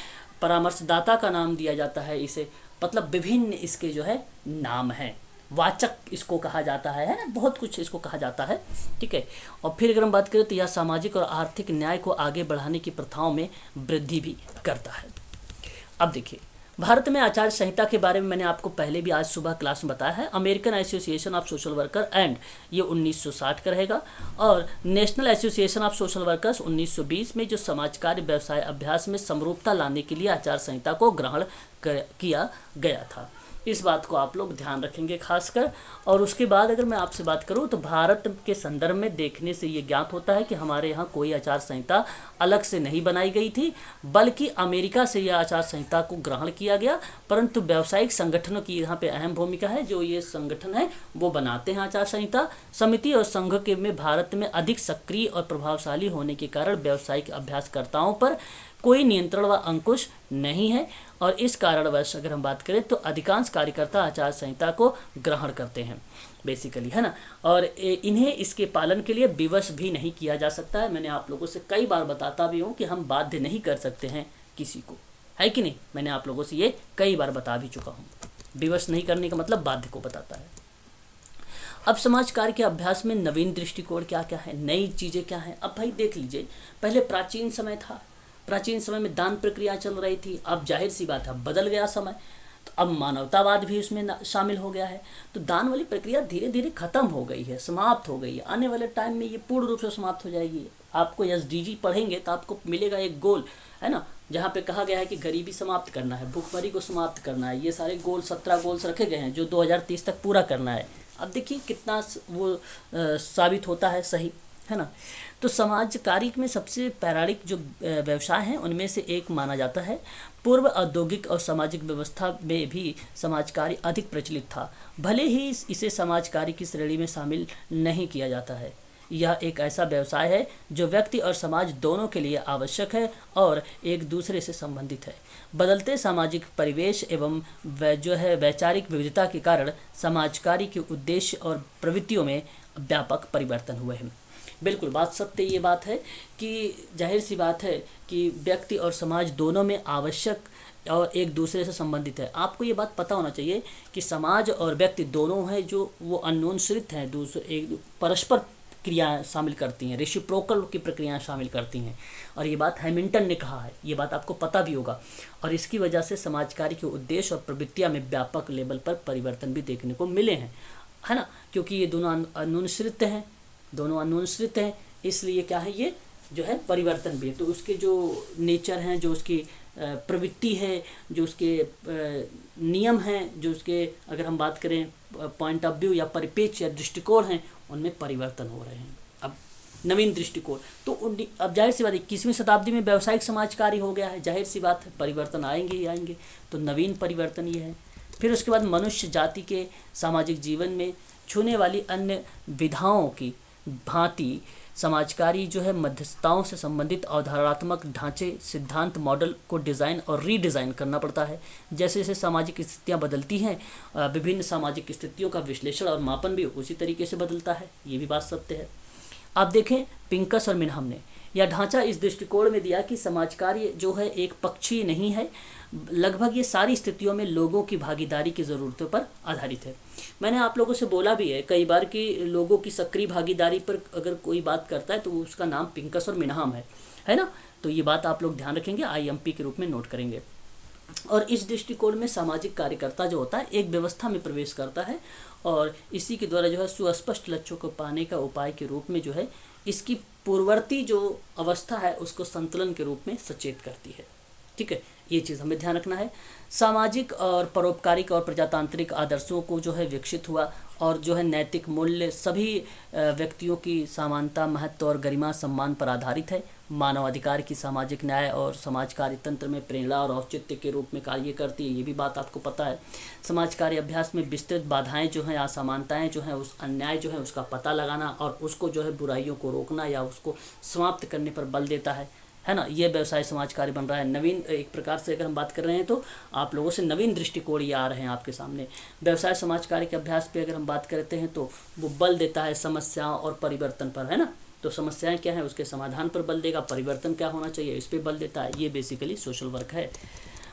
S1: परामर्शदाता का नाम दिया जाता है इसे, मतलब विभिन्न इसके जो है नाम हैं, वाचक इसको कहा जाता है ना, बहुत कुछ इसको कहा जाता है, ठीक है। और फिर अगर हम बात करें तो यह सामाजिक और आर्थिक न्याय को आगे बढ़ाने की प्रथाओं में वृद्धि भी करता है। अब देखिए, भारत में आचार संहिता के बारे में मैंने आपको पहले भी आज सुबह क्लास में बताया है। American association of social worker and ये 1960 का रहेगा, और national association of social workers 1920 में जो समाज कार्य व्यवसाय अभ्यास में समरूपता लाने के लिए आचार संहिता को ग्रहण किया गया था। इस बात को आप लोग ध्यान रखेंगे खासकर। और उसके बाद अगर मैं आपसे बात करूं तो भारत के संदर्भ में देखने से ये ज्ञात होता है कि हमारे यहाँ कोई आचार संहिता अलग से नहीं बनाई गई थी, बल्कि अमेरिका से यह आचार संहिता को ग्रहण किया गया। परंतु व्यावसायिक संगठनों की यहाँ पे अहम भूमिका है। जो ये संगठन है वो बनाते हैं आचार संहिता। समिति और संघ के में भारत में अधिक सक्रिय और प्रभावशाली होने के कारण व्यावसायिक अभ्यासकर्ताओं पर कोई नियंत्रण व अंकुश नहीं है, और इस कारणवश अगर हम बात करें तो अधिकांश कार्यकर्ता आचार संहिता को ग्रहण करते हैं बेसिकली, है ना। और इन्हें इसके पालन के लिए विवश भी नहीं किया जा सकता है। मैंने आप लोगों से कई बार बताता भी हूँ कि हम बाध्य नहीं कर सकते हैं किसी को, है कि नहीं। मैंने आप लोगों से ये कई बार बता भी चुका हूँ। विवश नहीं करने का मतलब बाध्य को बताता है। अब समाज कार्य के अभ्यास में नवीन दृष्टिकोण क्या क्या है, नई चीज़ें क्या हैं। अब भाई देख लीजिए, पहले प्राचीन समय था, प्राचीन समय में दान प्रक्रिया चल रही थी। अब जाहिर सी बात है बदल गया समय, तो अब मानवतावाद भी उसमें शामिल हो गया है। तो दान वाली प्रक्रिया धीरे धीरे खत्म हो गई है, समाप्त हो गई है। आने वाले टाइम में ये पूर्ण रूप से समाप्त हो जाएगी। आपको SDG पढ़ेंगे तो आपको मिलेगा एक गोल, है ना, जहाँ पे कहा गया है कि गरीबी समाप्त करना है, भूखमरी को समाप्त करना है। ये सारे गोल 17 गोल्स रखे गए हैं जो 2030 तक पूरा करना है। अब देखिए कितना वो साबित होता है सही, है ना। तो समाज कार्य में सबसे पौराणिक जो व्यवसाय हैं उनमें से एक माना जाता है। पूर्व औद्योगिक और सामाजिक व्यवस्था में भी समाज कार्य अधिक प्रचलित था, भले ही इसे समाज कार्य की श्रेणी में शामिल नहीं किया जाता है। यह एक ऐसा व्यवसाय है जो व्यक्ति और समाज दोनों के लिए आवश्यक है और एक दूसरे से संबंधित है। बदलते सामाजिक परिवेश एवं जो है वैचारिक विविधता के कारण समाज कार्य के उद्देश्य और प्रवृत्तियों में व्यापक परिवर्तन हुए हैं। बिल्कुल बात सत्य ये बात है कि जाहिर सी बात है कि व्यक्ति और समाज दोनों में आवश्यक और एक दूसरे से संबंधित है। आपको ये बात पता होना चाहिए कि समाज और व्यक्ति दोनों हैं जो वो अन्योन्यश्रित हैं, दूसरे एक परस्पर क्रियाएं शामिल करती हैं, रेसिप्रोकल की प्रक्रियाएं शामिल करती हैं। और ये बात हैमिल्टन ने कहा है, ये बात आपको पता भी होगा। और इसकी वजह से समाज कार्य के उद्देश्य और प्रवृत्तियाँ में व्यापक लेवल पर परिवर्तन भी देखने को मिले हैं। है ना, क्योंकि ये दोनों अनुनिश्चित हैं, इसलिए क्या है, ये जो है परिवर्तन भी है। तो उसके जो नेचर हैं, जो उसकी प्रवृत्ति है, जो उसके नियम हैं, जो उसके अगर हम बात करें पॉइंट ऑफ व्यू या परिपेक्ष या दृष्टिकोण हैं, उनमें परिवर्तन हो रहे हैं। अब नवीन दृष्टिकोण तो अब जाहिर सी बात 21वीं शताब्दी में व्यावसायिक समाज कार्य हो गया है, जाहिर सी बात है परिवर्तन आएंगे ही आएंगे। तो नवीन परिवर्तन ये है। फिर उसके बाद मनुष्य जाति के सामाजिक जीवन में छूने वाली अन्य विधाओं की भांति समाजकारी जो है मध्यस्थताओं से संबंधित अवधारणात्मक ढांचे, सिद्धांत, मॉडल को डिज़ाइन और रीडिज़ाइन करना पड़ता है। जैसे जैसे सामाजिक स्थितियाँ बदलती हैं, विभिन्न सामाजिक स्थितियों का विश्लेषण और मापन भी उसी तरीके से बदलता है। ये भी बात सत्य है। आप देखें पिंकस और मिन्हाम ने यह ढांचा इस दृष्टिकोण में दिया कि समाज कार्य जो है एक पक्षीय नहीं है, लगभग ये सारी स्थितियों में लोगों की भागीदारी की ज़रूरतों पर आधारित है। मैंने आप लोगों से बोला भी है कई बार कि लोगों की सक्रिय भागीदारी पर अगर कोई बात करता है तो उसका नाम पिंकस और मिन्हाम है ना। तो ये बात आप लोग ध्यान रखेंगे, IMP के रूप में नोट करेंगे। और इस दृष्टिकोण में सामाजिक कार्यकर्ता जो होता है एक व्यवस्था में प्रवेश करता है और इसी के द्वारा जो है सुस्पष्ट लक्ष्यों को पाने का उपाय के रूप में जो है इसकी पूर्ववर्ती जो अवस्था है उसको संतुलन के रूप में सचेत करती है। ठीक है, ये चीज़ हमें ध्यान रखना है। सामाजिक और परोपकारिक और प्रजातांत्रिक आदर्शों को जो है विकसित हुआ और जो है नैतिक मूल्य सभी व्यक्तियों की समानता, महत्व और गरिमा सम्मान पर आधारित है। मानवाधिकार की सामाजिक न्याय और समाज कार्य तंत्र में प्रेरणा और औचित्य के रूप में कार्य करती है, ये भी बात आपको पता है। समाज कार्य अभ्यास में विस्तृत बाधाएं जो हैं, असमानताएं जो हैं, उस अन्याय जो है उसका पता लगाना और उसको जो है बुराइयों को रोकना या उसको समाप्त करने पर बल देता है ना। ये व्यवसाय समाज कार्य बन रहा है। नवीन एक प्रकार से अगर हम बात कर रहे हैं तो आप लोगों से नवीन दृष्टिकोण ये आ रहे हैं आपके सामने। व्यवसाय समाज कार्य के अभ्यास पे अगर हम बात करते हैं तो वो बल देता है समस्याओं और परिवर्तन पर, है ना। तो समस्याएं क्या है उसके समाधान पर बल देगा, परिवर्तन क्या होना चाहिए इस पर बल देता है। ये बेसिकली सोशल वर्क है।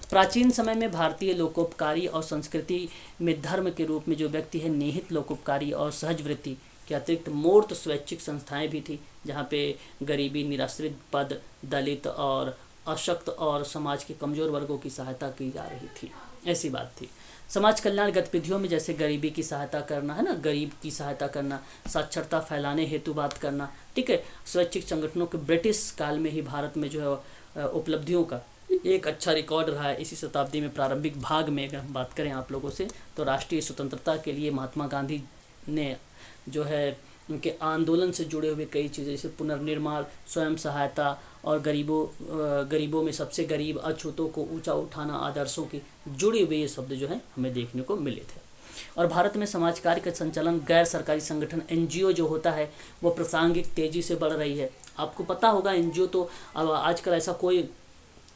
S1: प्राचीन समय में भारतीय लोकोपकारी और संस्कृति में धर्म के रूप में जो व्यक्ति है निहित लोकोपकारी और सहज वृत्ति के अतिरिक्त मूर्त स्वैच्छिक संस्थाएं भी थी, जहाँ पे गरीबी, निराश्रित, पद, दलित और अशक्त और समाज के कमज़ोर वर्गों की सहायता की जा रही थी। ऐसी बात थी। समाज कल्याण गतिविधियों में जैसे गरीबी की सहायता करना, है ना, गरीब की सहायता करना, साक्षरता फैलाने हेतु बात करना, ठीक है। स्वैच्छिक संगठनों के ब्रिटिश काल में ही भारत में जो है उपलब्धियों का एक अच्छा रिकॉर्ड रहा है। इसी शताब्दी में प्रारंभिक भाग में अगर हम बात करें आप लोगों से तो राष्ट्रीय स्वतंत्रता के लिए महात्मा गांधी ने जो है उनके आंदोलन से जुड़े हुए कई चीज़ें जैसे पुनर्निर्माण, स्वयं सहायता और गरीबों में सबसे गरीब, अछूतों को ऊंचा उठाना आदर्शों की जुड़े हुए ये शब्द जो हैं हमें देखने को मिले थे। और भारत में समाज कार्य का संचालन गैर सरकारी संगठन NGO जो होता है वो प्रासंगिक तेज़ी से बढ़ रही है। आपको पता होगा NGO तो अब आजकल ऐसा कोई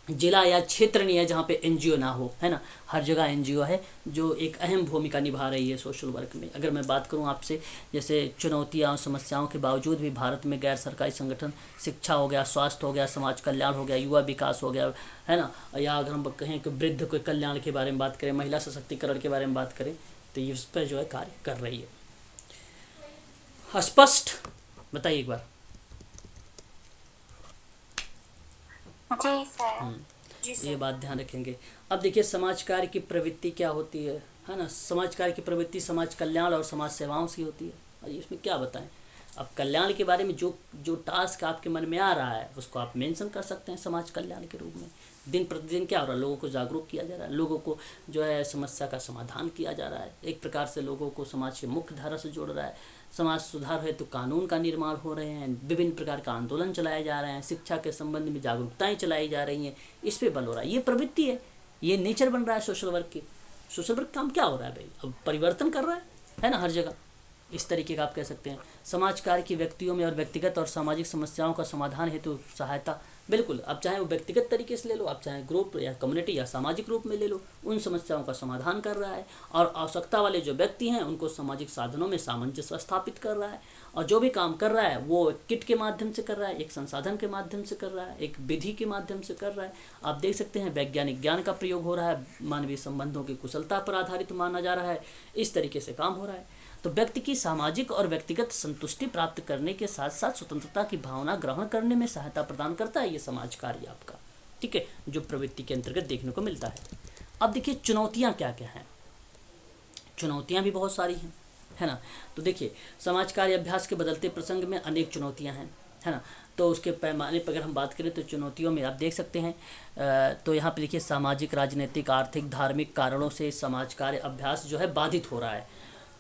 S1: जिला या क्षेत्र नहीं है जहाँ पे NGO ना हो, है ना। हर जगह NGO है जो एक अहम भूमिका निभा रही है सोशल वर्क में। अगर मैं बात करूँ आपसे जैसे चुनौतियाँ और समस्याओं के बावजूद भी भारत में गैर सरकारी संगठन शिक्षा हो गया, स्वास्थ्य हो गया, समाज कल्याण हो गया, युवा विकास हो गया, है ना, या अगर हम कहें कि वृद्ध के कल्याण के बारे में बात करें, महिला सशक्तिकरण के बारे में बात करें तो इस पर जो है कार्य कर रही है। स्पष्ट बताइए एक बार।
S4: जी सर। जी सर।
S1: ये बात ध्यान रखेंगे। अब देखिए समाज कार्य की प्रवृत्ति क्या होती है ना। समाज कार्य की प्रवृत्ति समाज कल्याण और समाज सेवाओं से होती है। और इसमें क्या बताएं, अब कल्याण के बारे में जो टास्क आपके मन में आ रहा है उसको आप मेंशन कर सकते हैं समाज कल्याण के रूप में। दिन प्रतिदिन क्या हो रहा है, लोगों को जागरूक किया जा रहा है, लोगों को जो है समस्या का समाधान किया जा रहा है, एक प्रकार से लोगों को समाज के मुख्य धारा से जोड़ रहा है, समाज सुधार है तो कानून का निर्माण हो रहे हैं, विभिन्न प्रकार का आंदोलन चलाए जा रहे हैं, शिक्षा के संबंध में जागरूकताएं चलाई जा रही हैं, इस पे बल हो रहा है। ये प्रवृत्ति है, ये नेचर बन रहा है सोशल वर्क की। सोशल वर्क काम क्या हो रहा है भाई, अब परिवर्तन कर रहा है ना हर जगह। इस तरीके का आप कह सकते हैं। समाज कार्य की व्यक्तियों में और व्यक्तिगत और सामाजिक समस्याओं का समाधान हेतु सहायता, बिल्कुल, आप चाहे वो व्यक्तिगत तरीके से ले लो, आप चाहे ग्रुप या कम्युनिटी या सामाजिक रूप में ले लो, उन समस्याओं का समाधान कर रहा है। और आवश्यकता वाले जो व्यक्ति हैं उनको सामाजिक साधनों में सामंजस्य स्थापित कर रहा है। और जो भी काम कर रहा है वो किट के माध्यम से कर रहा है, एक संसाधन के माध्यम से कर रहा है, एक विधि के माध्यम से कर रहा है। आप देख सकते हैं वैज्ञानिक ज्ञान का प्रयोग हो रहा है, मानवीय संबंधों की कुशलता पर आधारित माना जा रहा है, इस तरीके से काम हो रहा है। तो व्यक्ति की सामाजिक और व्यक्तिगत संतुष्टि प्राप्त करने के साथ साथ स्वतंत्रता की भावना ग्रहण करने में सहायता प्रदान करता है ये समाज कार्य आपका, ठीक है, जो प्रवृत्ति के अंतर्गत देखने को मिलता है। अब देखिए चुनौतियां क्या क्या हैं। चुनौतियां भी बहुत सारी हैं, है ना। तो देखिए, समाज कार्य अभ्यास के बदलते प्रसंग में अनेक चुनौतियां हैं, है ना। तो उसके पैमाने पर अगर हम बात करें तो चुनौतियों में आप देख सकते हैं, तो यहाँ पे देखिए सामाजिक, राजनीतिक, आर्थिक, धार्मिक कारणों से समाज कार्य अभ्यास जो है बाधित हो रहा है।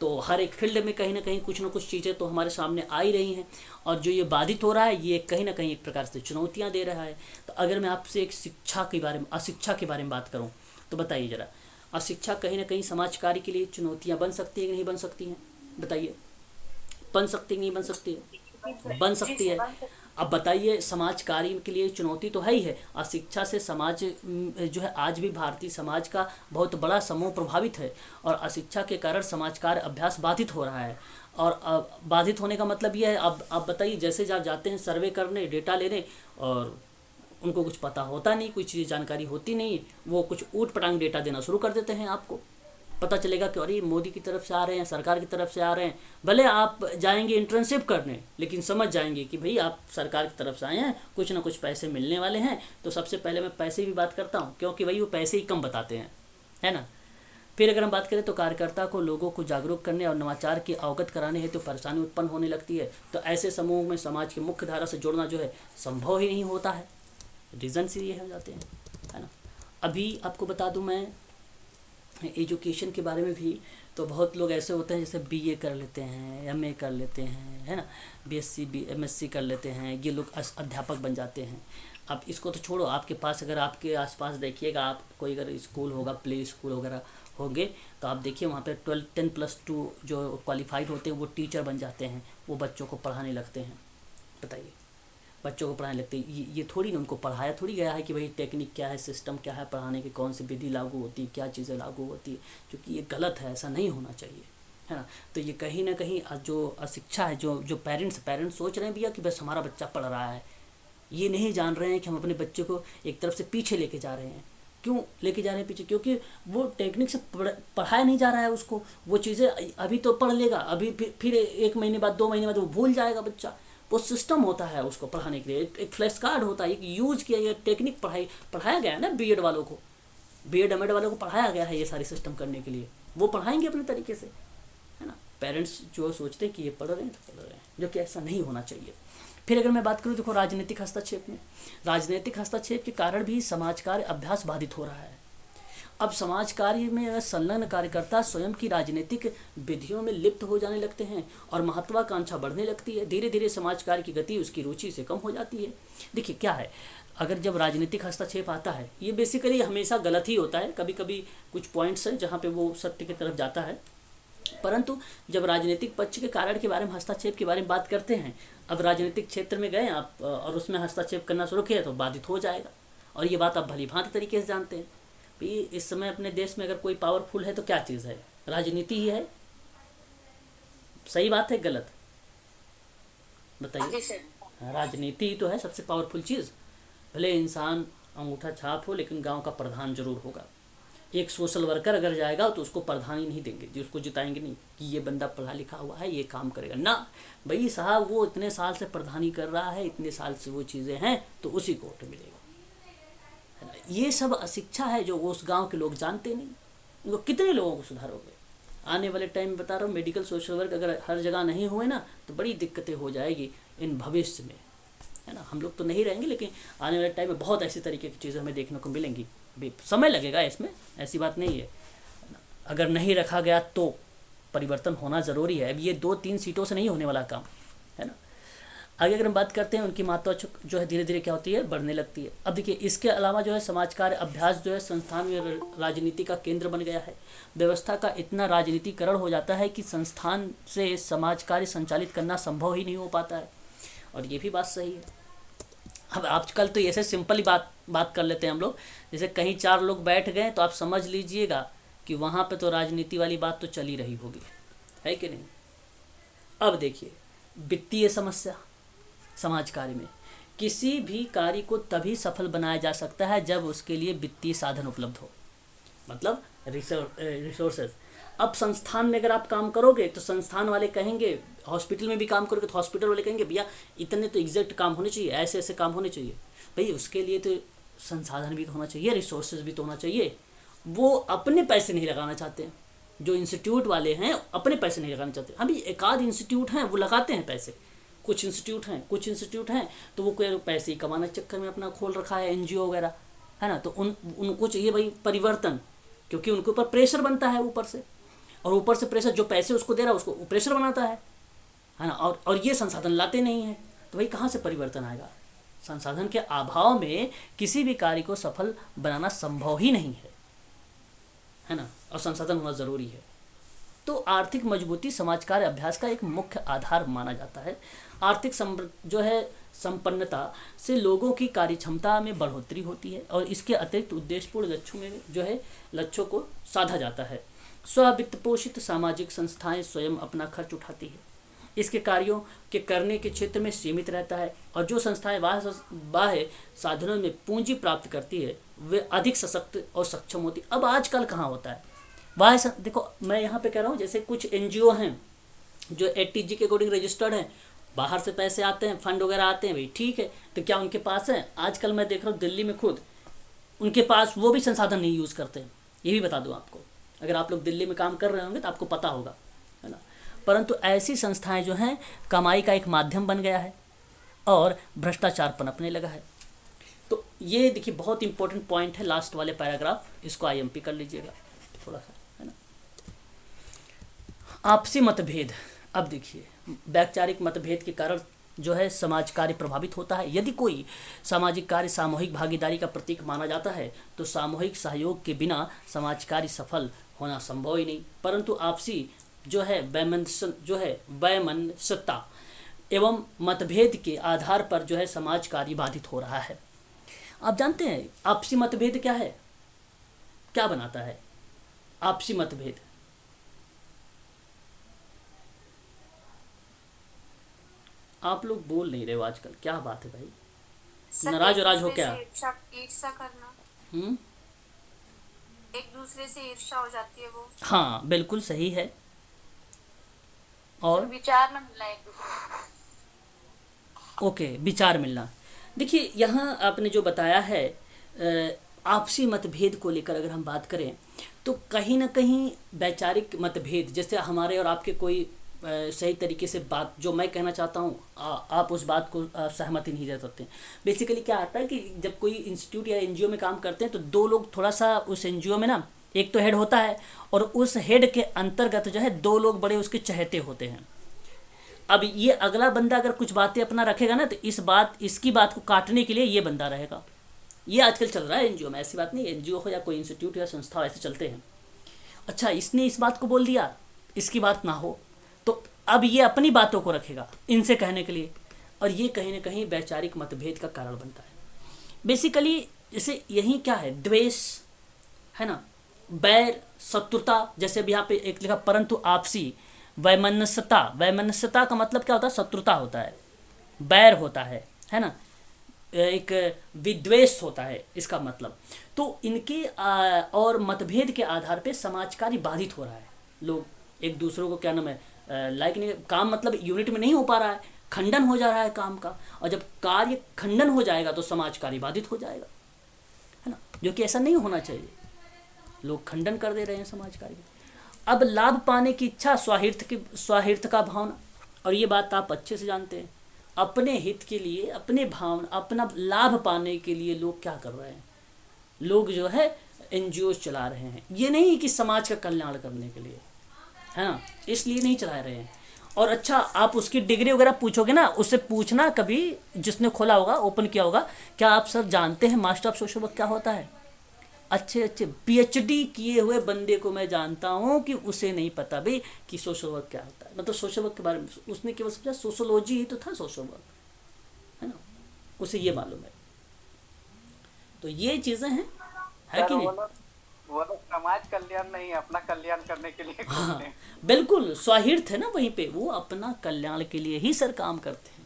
S1: तो हर एक फील्ड में कहीं ना कहीं कुछ ना कुछ चीज़ें तो हमारे सामने आ ही रही हैं, और जो ये बाधित हो रहा है ये कहीं ना कहीं एक प्रकार से चुनौतियाँ दे रहा है। तो अगर मैं आपसे एक शिक्षा के बारे में, अशिक्षा के बारे में बात करूँ, तो बताइए ज़रा, अशिक्षा कहीं ना कहीं समाज कार्य के लिए चुनौतियाँ बन सकती है कि नहीं बन सकती हैं? बताइए, बन सकती है नहीं बन सकती है? बन सकती है। अब बताइए, समाज कार्य के लिए चुनौती तो है ही है। अशिक्षा से समाज जो है, आज भी भारतीय समाज का बहुत बड़ा समूह प्रभावित है, और अशिक्षा के कारण समाज कार्य अभ्यास बाधित हो रहा है। और बाधित होने का मतलब ये है, अब बताइए, जैसे आप जाते हैं सर्वे करने, डेटा लेने, और उनको कुछ पता होता नहीं, कोई चीज़ जानकारी होती नहीं, वो कुछ ऊट पटांग डेटा देना शुरू कर देते हैं। आपको पता चलेगा कि अरे मोदी की तरफ से आ रहे हैं, सरकार की तरफ से आ रहे हैं। भले आप जाएंगे इंटर्नशिप करने, लेकिन समझ जाएंगे कि भाई आप सरकार की तरफ से आए हैं, कुछ ना कुछ पैसे मिलने वाले हैं। तो सबसे पहले मैं पैसे की बात करता हूँ, क्योंकि भाई वो पैसे ही कम बताते हैं, है ना। फिर अगर हम बात करें तो कार्यकर्ता को लोगों को जागरूक करने और नवाचार की अवगत कराने हेतु परेशानी उत्पन्न होने लगती है। तो ऐसे समूह में समाज की मुख्य धारा से जोड़ना जो है संभव ही नहीं होता है। रीज़न से ये हो जाते हैं, है ना। अभी आपको बता दूं मैं एजुकेशन के बारे में भी, तो बहुत लोग ऐसे होते हैं जैसे बीए कर लेते हैं, एमए कर लेते हैं, है ना, बीएससी एमएससी कर लेते हैं, ये लोग अध्यापक बन जाते हैं। अब इसको तो छोड़ो, आपके पास अगर आपके आसपास देखिएगा, आप कोई अगर स्कूल होगा, प्ले स्कूल वगैरह होंगे, तो आप देखिए वहाँ पे 10+2 जो क्वालिफाइड होते हैं वो टीचर बन जाते हैं, वो बच्चों को पढ़ाने लगते हैं। बताइए, बच्चों को पढ़ाने लगते हैं। ये थोड़ी ना उनको पढ़ाया थोड़ी गया है कि भाई टेक्निक क्या है, सिस्टम क्या है पढ़ाने की, कौन सी विधि लागू होती है, क्या चीज़ें लागू होती है, क्योंकि ये गलत है, ऐसा नहीं होना चाहिए, है ना। तो ये कहीं ना कहीं जो अशिक्षा है, जो पेरेंट्स सोच रहे हैं भैया कि बस हमारा बच्चा पढ़ रहा है, ये नहीं जान रहे हैं कि हम अपने बच्चे को एक तरफ से पीछे लेके जा रहे हैं। क्यों लेके जा रहे हैं पीछे? क्योंकि वो टेक्निक से पढ़ाया नहीं जा रहा है उसको। वो चीज़ें अभी तो पढ़ लेगा, अभी फिर 1 महीने बाद 2 महीने बाद वो भूल जाएगा बच्चा। वो सिस्टम होता है उसको पढ़ाने के लिए, एक फ्लैश कार्ड होता है, एक यूज किया गया टेक्निक पढ़ाया गया है ना। बीएड वालों को, बीएड एमएड वालों को पढ़ाया गया है ये सारी सिस्टम करने के लिए, वो पढ़ाएंगे अपने तरीके से, है ना। पेरेंट्स जो सोचते हैं कि ये पढ़ रहे हैं तो पढ़ रहे हैं, जो कि ऐसा नहीं होना चाहिए। फिर अगर मैं बात करूँ, देखो राजनीतिक हस्तक्षेप में, राजनीतिक हस्तक्षेप के कारण भी समाज कार्य अभ्यास बाधित हो रहा है। अब समाज कार्य में संलग्न कार्यकर्ता स्वयं की राजनीतिक विधियों में लिप्त हो जाने लगते हैं और महत्वाकांक्षा बढ़ने लगती है। धीरे धीरे समाज कार्य की गति उसकी रुचि से कम हो जाती है। देखिए क्या है, अगर जब राजनीतिक हस्तक्षेप आता है, ये बेसिकली हमेशा गलत ही होता है। कभी कभी कुछ पॉइंट्स हैं जहाँ पे वो सत्य की तरफ जाता है, परंतु जब राजनीतिक पक्ष के कारण के बारे में, हस्तक्षेप के बारे में बात करते हैं, अब राजनीतिक क्षेत्र में गए आप और उसमें हस्तक्षेप करना शुरू किया तो बाधित हो जाएगा। और ये बात आप भली भांति तरीके से जानते हैं। भाई इस समय अपने देश में अगर कोई पावरफुल है तो क्या चीज़ है? राजनीति ही है। सही बात है गलत? बताइए। राजनीति ही तो है सबसे पावरफुल चीज़। भले इंसान अंगूठा छाप हो, लेकिन गांव का प्रधान जरूर होगा। एक सोशल वर्कर अगर जाएगा तो उसको प्रधान ही नहीं देंगे जी, उसको जिताएंगे नहीं कि ये बंदा पढ़ा लिखा हुआ है, ये काम करेगा ना। भाई साहब वो इतने साल से प्रधानी कर रहा है, इतने साल से वो चीज़ें हैं, तो उसी को वोट मिलेगा। ये सब अशिक्षा है जो उस गांव के लोग जानते नहीं। उनको कितने लोगों को सुधारोगे? आने वाले टाइम में बता रहा हूँ, मेडिकल सोशल वर्क अगर हर जगह नहीं हुए ना तो बड़ी दिक्कतें हो जाएगी इन भविष्य में, है ना। हम लोग तो नहीं रहेंगे, लेकिन आने वाले टाइम में बहुत ऐसी तरीके की चीज़ें हमें देखने को मिलेंगी। समय लगेगा इसमें, ऐसी बात नहीं है। अगर नहीं रखा गया तो परिवर्तन होना ज़रूरी है। अब ये 2-3 सीटों से नहीं होने वाला काम, है ना। आगे अगर हम बात करते हैं, उनकी महत्व जो है धीरे धीरे क्या होती है, बढ़ने लगती है। अब देखिए इसके अलावा जो है समाज कार्य अभ्यास जो है संस्थान में राजनीति का केंद्र बन गया है। व्यवस्था का इतना राजनीतिकरण हो जाता है कि संस्थान से समाज कार्य संचालित करना संभव ही नहीं हो पाता है। और ये भी बात सही है। अब आजकल तो ऐसे सिंपल ही बात कर लेते हैं हम लोग, जैसे कहीं 4 लोग बैठ गए तो आप समझ लीजिएगा कि वहाँ पे तो राजनीति वाली बात तो चल ही रही होगी, है कि नहीं। अब देखिए वित्तीय समस्या समाज कार्य में, किसी भी कार्य को तभी सफल बनाया जा सकता है जब उसके लिए वित्तीय साधन उपलब्ध हो, मतलब रिसोर्सेज। अब संस्थान में अगर आप काम करोगे तो संस्थान वाले कहेंगे, हॉस्पिटल में भी काम करोगे तो हॉस्पिटल वाले कहेंगे भैया इतने तो एग्जैक्ट काम होने चाहिए, ऐसे ऐसे काम होने चाहिए। भाई उसके लिए तो संसाधन भी तो होना चाहिए, रिसोर्सेज भी तो होना चाहिए। वो अपने पैसे नहीं लगाना चाहते हैं, जो इंस्टीट्यूट वाले हैं अपने पैसे नहीं लगाना चाहते। अभी एक आध इंस्टीट्यूट हैं वो लगाते हैं पैसे, कुछ इंस्टीट्यूट हैं तो वो कोई पैसे ही कमाने के चक्कर में अपना खोल रखा है एनजीओ वगैरह, है ना। तो उनको चाहिए भाई परिवर्तन, क्योंकि उनके ऊपर प्रेशर बनता है ऊपर से, और ऊपर से प्रेशर जो पैसे उसको दे रहा है उसको प्रेशर बनाता है ना। और ये संसाधन लाते नहीं हैं, तो भाई कहाँ से परिवर्तन आएगा। संसाधन के अभाव में किसी भी कार्य को सफल बनाना संभव ही नहीं है ना। और संसाधन होना ज़रूरी है। तो आर्थिक मजबूती समाज कार्य अभ्यास का एक मुख्य आधार माना जाता है। आर्थिक जो है संपन्नता से लोगों की कार्य क्षमता में बढ़ोतरी होती है, और इसके अतिरिक्त उद्देश्यपूर्ण लक्ष्यों में जो है लक्ष्यों को साधा जाता है। स्ववित्त पोषित सामाजिक संस्थाएं स्वयं अपना खर्च उठाती है, इसके कार्यों के करने के क्षेत्र में सीमित रहता है, और जो संस्थाएं बाह्य साधनों में पूंजी प्राप्त करती है वे अधिक सशक्त और सक्षम होती। अब आजकल कहाँ होता है देखो मैं यहाँ पे कह रहा हूँ, जैसे कुछ एनजीओ हैं जो एटीजी के अकॉर्डिंग रजिस्टर्ड हैं, बाहर से पैसे आते हैं, फंड वगैरह आते हैं, भाई ठीक है। तो क्या उनके पास है? आजकल मैं देख रहा हूँ दिल्ली में खुद उनके पास वो भी संसाधन नहीं यूज़ करते हैं। ये भी बता दूँ आपको, अगर आप लोग दिल्ली में काम कर रहे होंगे तो आपको पता होगा, है ना। परंतु ऐसी संस्थाएं जो हैं कमाई का एक माध्यम बन गया है और भ्रष्टाचार पनपने लगा है। तो ये देखिए बहुत इंपॉर्टेंट पॉइंट है लास्ट वाले पैराग्राफ, इसको आईएमपी कर लीजिएगा थोड़ा सा, है ना। आपसी मतभेद। अब देखिए वैचारिक मतभेद के कारण जो है समाज कार्य प्रभावित होता है। यदि कोई सामाजिक कार्य सामूहिक भागीदारी का प्रतीक माना जाता है तो सामूहिक सहयोग के बिना समाज कार्य सफल होना संभव ही नहीं। परंतु आपसी जो है वैमनस्यता एवं मतभेद के आधार पर जो है समाज कार्य बाधित हो रहा है। आप जानते हैं आपसी मतभेद क्या है, क्या बनाता है आपसी मतभेद? आप लोग बोल नहीं रहे हो आजकल, क्या बात है भाई? नाराज वराज हो क्या?
S4: ईर्ष्या करना। एक दूसरे से ईर्ष्या हो जाती है वो।
S1: हाँ बिल्कुल सही है। और
S4: विचार न मिलना एक दूसरे को।
S1: ओके, विचार मिलना। देखिए यहाँ आपने जो बताया है आपसी मतभेद को लेकर अगर हम बात करें तो कहीं ना कहीं वैचारिक मतभेद, जैसे हमारे और आपके कोई सही तरीके से बात जो मैं कहना चाहता हूँ आप उस बात को सहमति नहीं दे सकते। बेसिकली क्या आता है कि जब कोई इंस्टीट्यूट या एनजीओ में काम करते हैं तो दो लोग थोड़ा सा उस एनजीओ में ना, एक तो हेड होता है और उस हेड के अंतर्गत जो है दो लोग बड़े उसके चहेते होते हैं। अब ये अगला बंदा अगर कुछ बातें अपना रखेगा ना तो इसकी बात को काटने के लिए ये बंदा रहेगा। ये आजकल चल रहा है एनजीओ में, ऐसी बात नहीं, एनजीओ हो या कोई इंस्टीट्यूट या संस्था ऐसे चलते हैं। अच्छा इसने इस बात को बोल दिया, इसकी बात ना हो तो अब ये अपनी बातों को रखेगा इनसे कहने के लिए, और ये कहीं ना कहीं वैचारिक मतभेद का कारण बनता है। बेसिकली जैसे यही क्या है, द्वेष है ना, बैर, शत्रुता। जैसे अभी यहाँ पे एक लिखा परंतु आपसी वैमनस्यता। वैमनस्यता का मतलब क्या होता है? शत्रुता होता है, बैर होता है ना, एक विद्वेष होता है इसका मतलब। तो इनके और मतभेद के आधार पे समाज कार्य बाधित हो रहा है। लोग एक दूसरों को क्या नाम है लाइक नहीं, काम मतलब यूनिट में नहीं हो पा रहा है, खंडन हो जा रहा है काम का, और जब कार्य खंडन हो जाएगा तो समाज कार्य बाधित हो जाएगा, है ना, जो कि ऐसा नहीं होना चाहिए। लोग खंडन कर दे रहे हैं समाज कार्य। अब लाभ पाने की इच्छा, स्वाहिर्थ का भावना, और ये बात आप अच्छे से जानते हैं, अपने हित के लिए, अपने भावना, अपना लाभ पाने के लिए लोग क्या कर रहे हैं, लोग जो है एनजीओ चला रहे हैं। ये नहीं कि समाज का कल्याण करने के लिए, है ना, इसलिए नहीं चला रहे हैं। और अच्छा आप उसकी डिग्री वगैरह पूछोगे ना, उससे पूछना कभी जिसने खोला होगा, ओपन किया होगा, क्या आप सर जानते हैं मास्टर ऑफ सोशल वर्क क्या होता है? अच्छे पीएचडी किए हुए बंदे को मैं जानता हूँ कि उसे नहीं पता भाई कि सोशल वर्क क्या होता है। मतलब सोशल वर्क के बारे में उसने केवल समझा सोशोलॉजी ही तो था सोशल वर्क, है ना, उसे ये मालूम है। तो ये चीज़ें हैं, है कि नहीं?
S2: वो लोग समाज कल्याण नहीं अपना कल्याण करने के लिए
S1: हाँ बिल्कुल, स्वाहिर्थ है ना, वहीं पे वो अपना कल्याण के लिए ही सर काम करते हैं,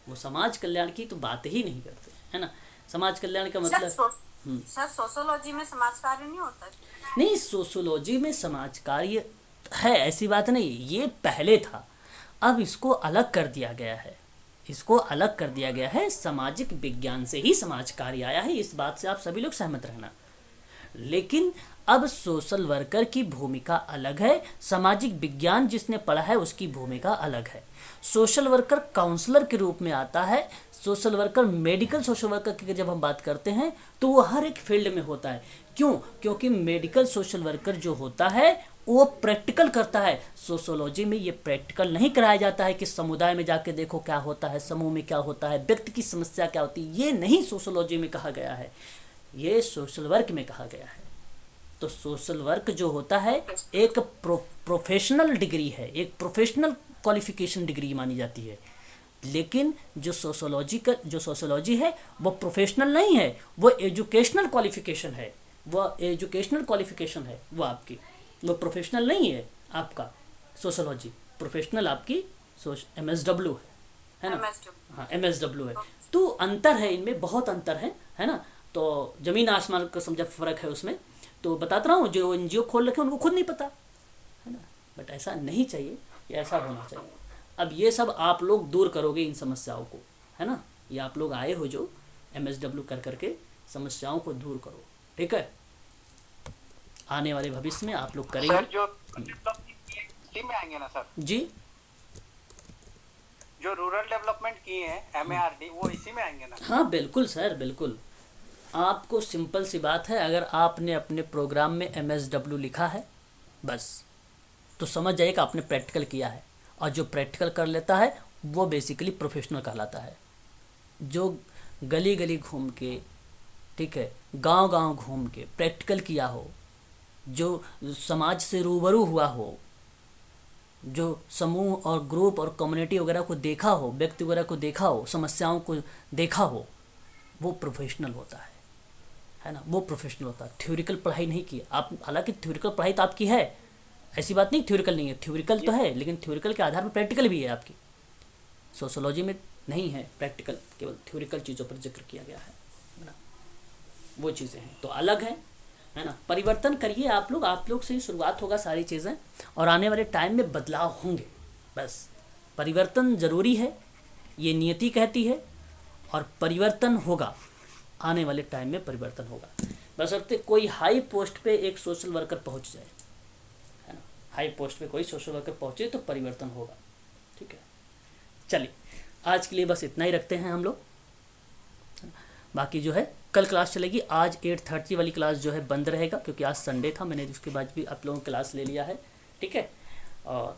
S1: वो समाज कल्याण की तो बात ही नहीं करते, है ना। समाज कल्याण का मतलब
S4: सर सोशोलॉजी में समाज कार्य नहीं होता?
S1: नहीं, सोशोलॉजी में समाज कार्य है, ऐसी बात नहीं, ये पहले था, अब इसको अलग कर दिया गया है, इसको अलग कर दिया गया है। सामाजिक विज्ञान से ही समाज कार्य आया है, इस बात से आप सभी लोग सहमत रहना। लेकिन अब सोशल वर्कर की भूमिका अलग है, सामाजिक विज्ञान जिसने पढ़ा है उसकी भूमिका अलग है। सोशल वर्कर काउंसलर के रूप में आता है। Social worker, medical social worker की जब हम बात करते हैं तो वो हर एक फील्ड में होता है। क्यों? क्योंकि मेडिकल सोशल वर्कर जो होता है वो प्रैक्टिकल करता है। सोशोलॉजी में ये प्रैक्टिकल नहीं कराया जाता है कि समुदाय में जाके देखो क्या होता है, समूह में क्या होता है, व्यक्ति की समस्या क्या होती है, ये नहीं सोशोलॉजी में कहा गया है, ये सोशल वर्क में कहा गया है। तो सोशल वर्क जो होता है एक प्रोफेशनल डिग्री है, एक प्रोफेशनल क्वालिफिकेशन डिग्री मानी जाती है। लेकिन जो सोशोलॉजी है वो प्रोफेशनल नहीं है, वो एजुकेशनल क्वालिफिकेशन है, वो आपकी, वो प्रोफेशनल नहीं है आपका। सोशोलॉजी प्रोफेशनल आपकी MSW है ना? हाँ, MSW है। तो अंतर है इनमें, बहुत अंतर है ना? तो जमीन आसमान का समझा फ़र्क है उसमें। तो बताता रहा हूँ, जो NGO खोल रखे उनको खुद नहीं पता है ना, बट ऐसा नहीं चाहिए, ये ऐसा होना चाहिए। अब ये सब आप लोग दूर करोगे इन समस्याओं को, है ना? ये आप लोग आए हो जो MSW कर करके समस्याओं को दूर करो, ठीक है? आने वाले भविष्य में आप लोग करेंगे।
S2: सर जो इसी में आएंगे ना सर?
S1: जी,
S2: जो रूरल डेवलपमेंट किए हैं MARD वो इसी में आएंगे ना?
S1: हाँ बिल्कुल सर, बिल्कुल। आपको सिंपल सी बात है, अगर आपने अपने प्रोग्राम में MSW लिखा है बस, तो समझ जाइए कि आपने प्रैक्टिकल किया है। और जो प्रैक्टिकल कर लेता है वो बेसिकली प्रोफेशनल कहलाता है। जो गली गली घूम के, ठीक है, गांव गांव घूम के प्रैक्टिकल किया हो, जो समाज से रूबरू हुआ हो, जो समूह और ग्रुप और कम्युनिटी वगैरह को देखा हो, व्यक्ति वगैरह को देखा हो, समस्याओं को देखा हो, वो प्रोफेशनल होता है ना? वो प्रोफेशनल होता है। थ्योरिकल पढ़ाई नहीं की आप, हालांकि थ्योरिकल पढ़ाई तो आपकी है, ऐसी बात नहीं थ्योरिकल नहीं है, थ्योरिकल तो है, लेकिन थ्योरिकल के आधार पर प्रैक्टिकल भी है आपकी। सोशोलॉजी में नहीं है प्रैक्टिकल, केवल थ्योरिकल चीज़ों पर जिक्र किया गया है ना? वो चीज़ें हैं तो अलग है ना? परिवर्तन करिए आप लोग से ही शुरुआत होगा सारी चीज़ें, और आने वाले टाइम में बदलाव होंगे। बस परिवर्तन ज़रूरी है, ये नियति कहती है, और परिवर्तन होगा, आने वाले टाइम में परिवर्तन होगा। बशर्ते कोई हाई पोस्ट पे एक सोशल वर्कर पहुंच जाए, है ना? हाई पोस्ट पे कोई सोशल वर्कर पहुंचे तो परिवर्तन होगा, ठीक है? चलिए, आज के लिए बस इतना ही रखते हैं हम लोग। बाकी जो है कल क्लास चलेगी। आज 8:30 वाली क्लास जो है बंद रहेगा, क्योंकि आज संडे था, मैंने उसके बाद भी आप लोगों की क्लास ले लिया है, ठीक है? और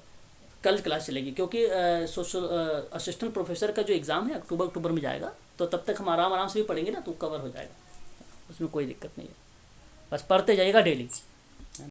S1: कल क्लास चलेगी, क्योंकि सोशल असिस्टेंट प्रोफेसर का जो एग्ज़ाम है अक्टूबर में जाएगा, तो तब तक हम आराम से भी पढ़ेंगे ना, तो कवर हो जाएगा, उसमें कोई दिक्कत नहीं है। बस पढ़ते जाइएगा डेली।